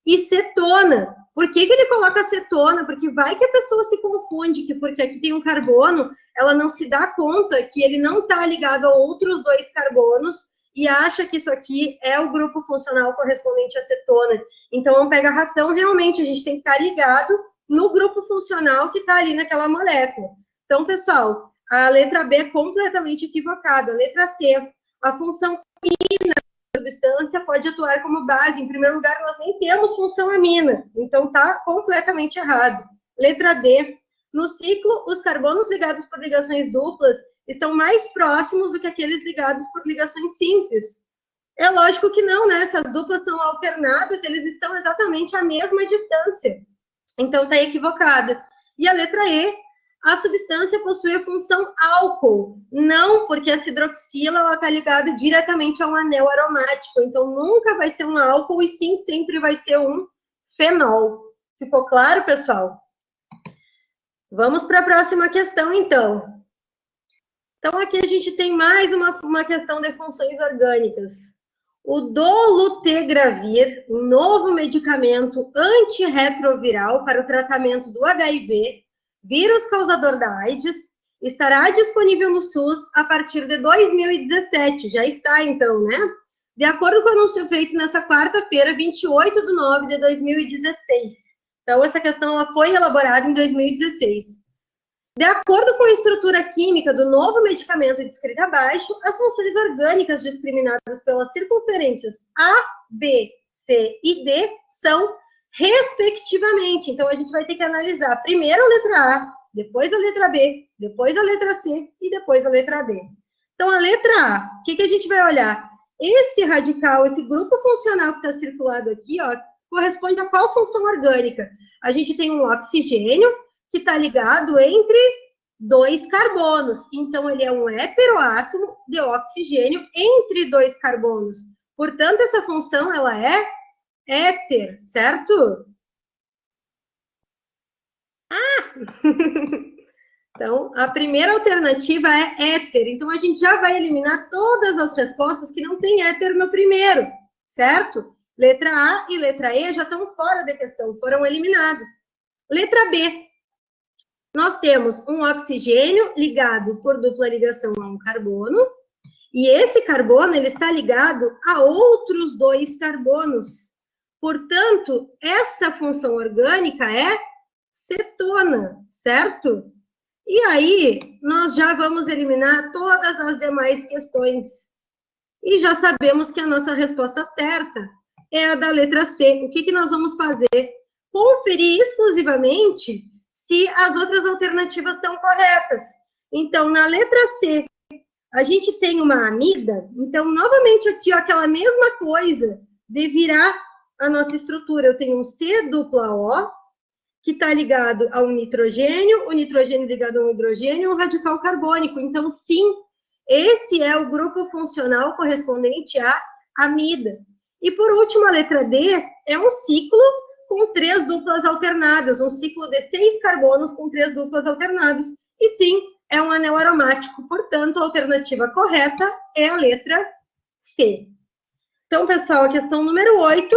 E cetona. Por que ele coloca cetona? Porque vai que a pessoa se confunde, que porque aqui tem um carbono, ela não se dá conta que ele não está ligado a outros dois carbonos e acha que isso aqui é o grupo funcional correspondente à cetona. Então, é um pega-ratão, realmente, a gente tem que estar ligado no grupo funcional que está ali naquela molécula. Então, pessoal, a letra B é completamente equivocada. A letra C, a função amina da substância pode atuar como base. Em primeiro lugar, nós nem temos função amina, então está completamente errado. Letra D, no ciclo, os carbonos ligados por ligações duplas estão mais próximos do que aqueles ligados por ligações simples. É lógico que não, né? Essas duplas são alternadas, eles estão exatamente à mesma distância. Então, está equivocada. E a letra E, a substância possui a função álcool. Não, porque essa hidroxila está ligada diretamente a um anel aromático. Então, nunca vai ser um álcool, e sim, sempre vai ser um fenol. Ficou claro, pessoal? Vamos para a próxima questão, então. Então, aqui a gente tem mais uma questão de funções orgânicas. O dolutegravir, um novo medicamento antirretroviral para o tratamento do HIV, vírus causador da AIDS, estará disponível no SUS a partir de 2017. Já está, então, né? De acordo com o anúncio feito nessa quarta-feira, 28 de nove de 2016. Então, essa questão ela foi elaborada em 2016. De acordo com a estrutura química do novo medicamento descrito abaixo, as funções orgânicas discriminadas pelas circunferências A, B, C e D são respectivamente. Então, a gente vai ter que analisar primeiro a letra A, depois a letra B, depois a letra C e depois a letra D. Então, a letra A, o que a gente vai olhar? Esse radical, esse grupo funcional que está circulado aqui, ó, corresponde a qual função orgânica? A gente tem um oxigênio, que está ligado entre dois carbonos. Então, ele é um heteroátomo de oxigênio entre dois carbonos. Portanto, essa função, ela é éter, certo? Então, a primeira alternativa é éter. Então, a gente já vai eliminar todas as respostas que não tem éter no primeiro, certo? Letra A e letra E já estão fora da questão, foram eliminadas. Letra B. Nós temos um oxigênio ligado por dupla ligação a um carbono, e esse carbono ele está ligado a outros dois carbonos. Portanto, essa função orgânica é cetona, certo? E aí, nós já vamos eliminar todas as demais questões. E já sabemos que a nossa resposta certa é a da letra C. O que nós vamos fazer? Conferir exclusivamente se as outras alternativas estão corretas. Então, na letra C, a gente tem uma amida. Então, novamente aqui, ó, aquela mesma coisa de virar a nossa estrutura. Eu tenho um C dupla O, que está ligado a um nitrogênio, o nitrogênio ligado a um hidrogênio e um radical carbônico. Então, sim, esse é o grupo funcional correspondente à amida. E, por último, a letra D é um ciclo com 3 duplas alternadas, um ciclo de 6 carbonos com 3 duplas alternadas. E, sim, é um anel aromático. Portanto, a alternativa correta é a letra C. Então, pessoal, a questão número 8,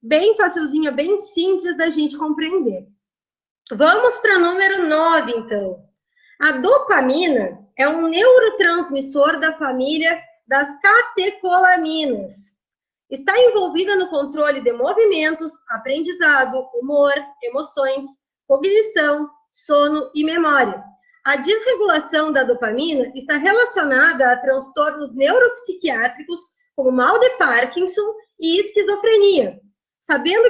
bem facilzinha, bem simples da gente compreender. Vamos para o número 9, então. A dopamina é um neurotransmissor da família das catecolaminas. Está envolvida no controle de movimentos, aprendizado, humor, emoções, cognição, sono e memória. A desregulação da dopamina está relacionada a transtornos neuropsiquiátricos, como mal de Parkinson e esquizofrenia. Sabendo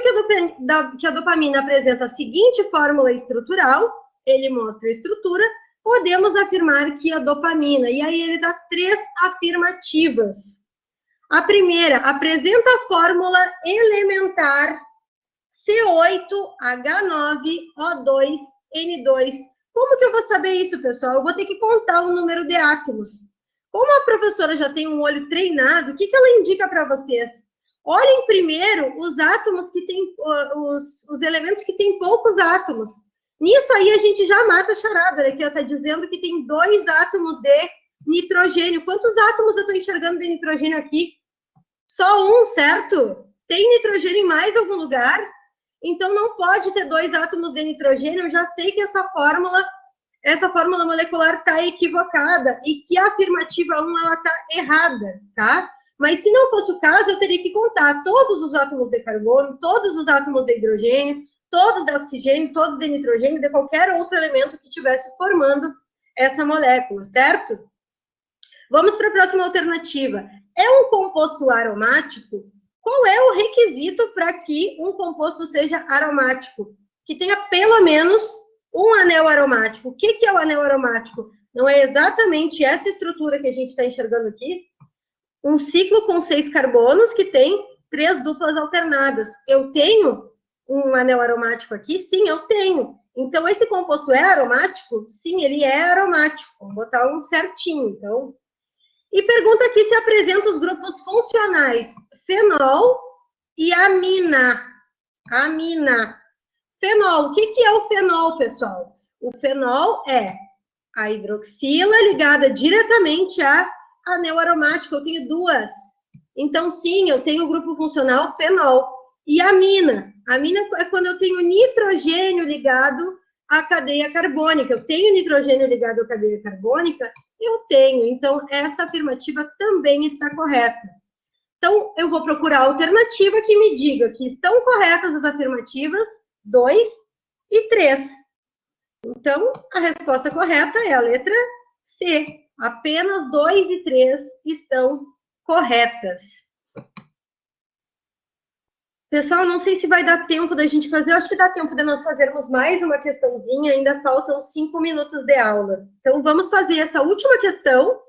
que a dopamina apresenta a seguinte fórmula estrutural, ele mostra a estrutura, podemos afirmar que a dopamina, e aí ele dá 3 afirmativas. A primeira, apresenta a fórmula elementar C8H9O2N2. Como que eu vou saber isso, pessoal? Eu vou ter que contar o número de átomos. Como a professora já tem um olho treinado, o que ela indica para vocês? Olhem primeiro os átomos que tem, os elementos que têm poucos átomos. Nisso aí a gente já mata a charada, né? Que ela está dizendo que tem 2 átomos de nitrogênio. Quantos átomos eu estou enxergando de nitrogênio aqui? Só um, certo? Tem nitrogênio em mais algum lugar? Então não pode ter 2 átomos de nitrogênio. Eu já sei que essa fórmula molecular está equivocada e que a afirmativa 1 ela está errada, tá? Mas se não fosse o caso, eu teria que contar todos os átomos de carbono, todos os átomos de hidrogênio, todos de oxigênio, todos de nitrogênio, de qualquer outro elemento que estivesse formando essa molécula, certo? Vamos para a próxima alternativa. É um composto aromático? Qual é o requisito para que um composto seja aromático? Que tenha pelo menos um anel aromático. O que é o anel aromático? Não é exatamente essa estrutura que a gente está enxergando aqui? Um ciclo com 6 carbonos que tem 3 duplas alternadas. Eu tenho um anel aromático aqui? Sim, eu tenho. Então, esse composto é aromático? Sim, ele é aromático. Vamos botar um certinho, então. E pergunta aqui se apresenta os grupos funcionais fenol e amina. Amina. Fenol. O que é o fenol, pessoal? O fenol é a hidroxila ligada diretamente a anel aromático. Eu tenho 2. Então, sim, eu tenho o grupo funcional fenol. E amina. Amina é quando eu tenho nitrogênio ligado à cadeia carbônica. Eu tenho nitrogênio ligado à cadeia carbônica? Eu tenho. Então, essa afirmativa também está correta. Então, eu vou procurar a alternativa que me diga que estão corretas as afirmativas 2 e 3. Então, a resposta correta é a letra C. Apenas 2 e 3 estão corretas. Pessoal, não sei se vai dar tempo da gente fazer. Eu acho que dá tempo de nós fazermos mais uma questãozinha. Ainda faltam 5 minutos de aula. Então, vamos fazer essa última questão,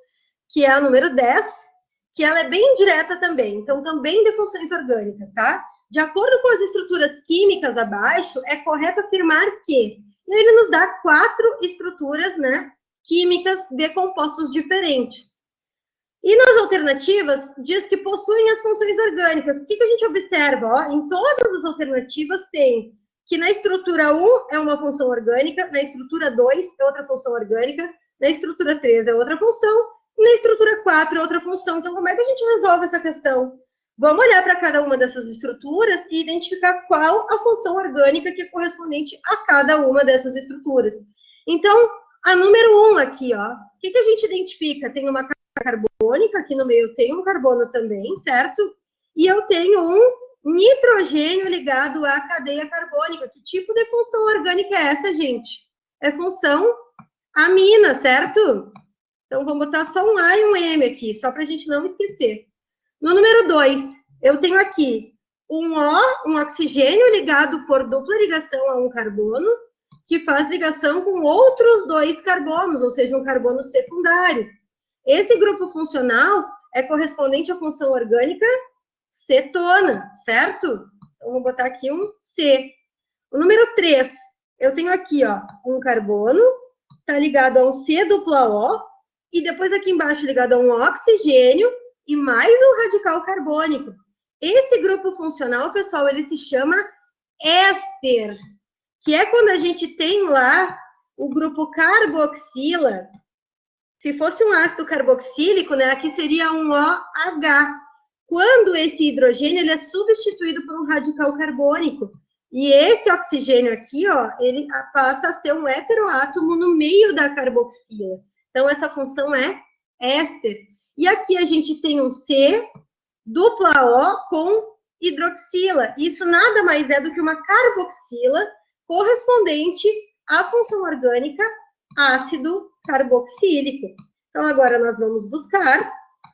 que é a número 10, que ela é bem direta também. Então, também de funções orgânicas, tá? De acordo com as estruturas químicas abaixo, é correto afirmar que... E ele nos dá 4 estruturas, né, químicas de compostos diferentes. E nas alternativas, diz que possuem as funções orgânicas. O que a gente observa? Ó, em todas as alternativas tem que na estrutura 1 é uma função orgânica, na estrutura 2 é outra função orgânica, na estrutura 3 é outra função, e na estrutura 4 é outra função. Então, como é que a gente resolve essa questão? Vamos olhar para cada uma dessas estruturas e identificar qual a função orgânica que é correspondente a cada uma dessas estruturas. Então, a número 1 aqui, ó, o que a gente identifica? Tem uma carbônica, aqui no meio tem um carbono também, certo? E eu tenho um nitrogênio ligado à cadeia carbônica. Que tipo de função orgânica é essa, gente? É função amina, certo? Então, vamos botar só um A e um M aqui, só para a gente não esquecer. No número 2, eu tenho aqui um O, um oxigênio ligado por dupla ligação a um carbono, que faz ligação com outros 2 carbonos, ou seja, um carbono secundário. Esse grupo funcional é correspondente à função orgânica cetona, certo? Então, vou botar aqui um C. O número 3, eu tenho aqui, ó, um carbono, tá ligado a um C dupla O, e depois aqui embaixo ligado a um oxigênio e mais um radical carbônico. Esse grupo funcional, pessoal, ele se chama éster, que é quando a gente tem lá o grupo carboxila. Se fosse um ácido carboxílico, né, aqui seria um OH. Quando esse hidrogênio ele é substituído por um radical carbônico. E esse oxigênio aqui, ó, ele passa a ser um heteroátomo no meio da carboxila. Então, essa função é éster. E aqui a gente tem um C dupla O com hidroxila. Isso nada mais é do que uma carboxila correspondente à função orgânica ácido carboxílico. Então, agora nós vamos buscar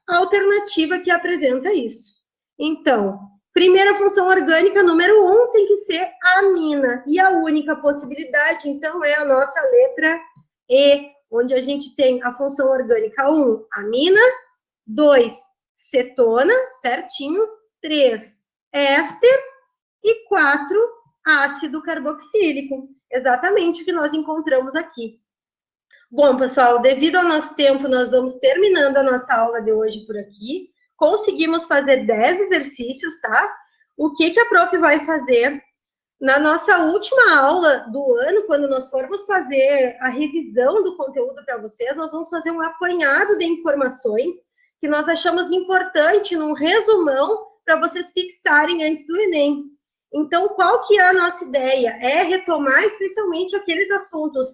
a alternativa que apresenta isso. Então, primeira função orgânica, número 1, tem que ser amina. E a única possibilidade, então, é a nossa letra E, onde a gente tem a função orgânica 1, amina, 2, cetona, certinho, 3, éster e 4, ácido carboxílico. Exatamente o que nós encontramos aqui. Bom, pessoal, devido ao nosso tempo, nós vamos terminando a nossa aula de hoje por aqui. Conseguimos fazer 10 exercícios, tá? O que a prof vai fazer na nossa última aula do ano, quando nós formos fazer a revisão do conteúdo para vocês, nós vamos fazer um apanhado de informações que nós achamos importante num resumão para vocês fixarem antes do Enem. Então, qual que é a nossa ideia? É retomar especialmente aqueles assuntos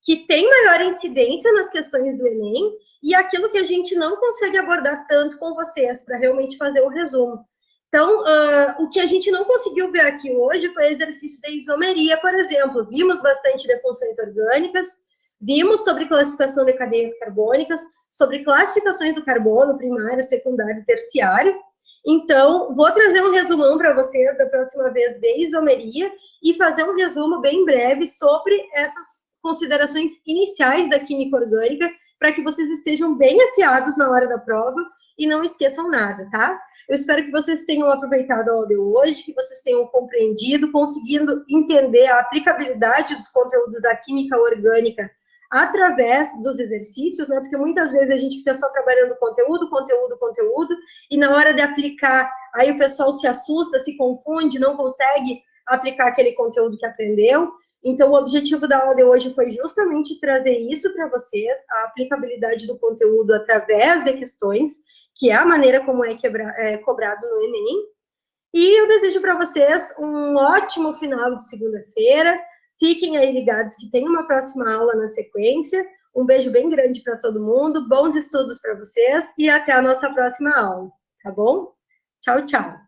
que têm maior incidência nas questões do Enem e aquilo que a gente não consegue abordar tanto com vocês, para realmente fazer o resumo. Então, o que a gente não conseguiu ver aqui hoje foi o exercício de isomeria, por exemplo. Vimos bastante de funções orgânicas, vimos sobre classificação de cadeias carbônicas, sobre classificações do carbono, primário, secundário e terciário. Então, vou trazer um resumão para vocês da próxima vez de isomeria e fazer um resumo bem breve sobre essas considerações iniciais da química orgânica, para que vocês estejam bem afiados na hora da prova e não esqueçam nada, tá? Eu espero que vocês tenham aproveitado a aula de hoje, que vocês tenham compreendido, conseguindo entender a aplicabilidade dos conteúdos da química orgânica através dos exercícios, né? Porque muitas vezes a gente fica só trabalhando conteúdo, e na hora de aplicar, aí o pessoal se assusta, se confunde, não consegue aplicar aquele conteúdo que aprendeu. Então, o objetivo da aula de hoje foi justamente trazer isso para vocês, a aplicabilidade do conteúdo através de questões, que é a maneira como é cobrado no Enem. E eu desejo para vocês um ótimo final de segunda-feira. Fiquem aí ligados que tem uma próxima aula na sequência. Um beijo bem grande para todo mundo, bons estudos para vocês e até a nossa próxima aula, tá bom? Tchau, tchau.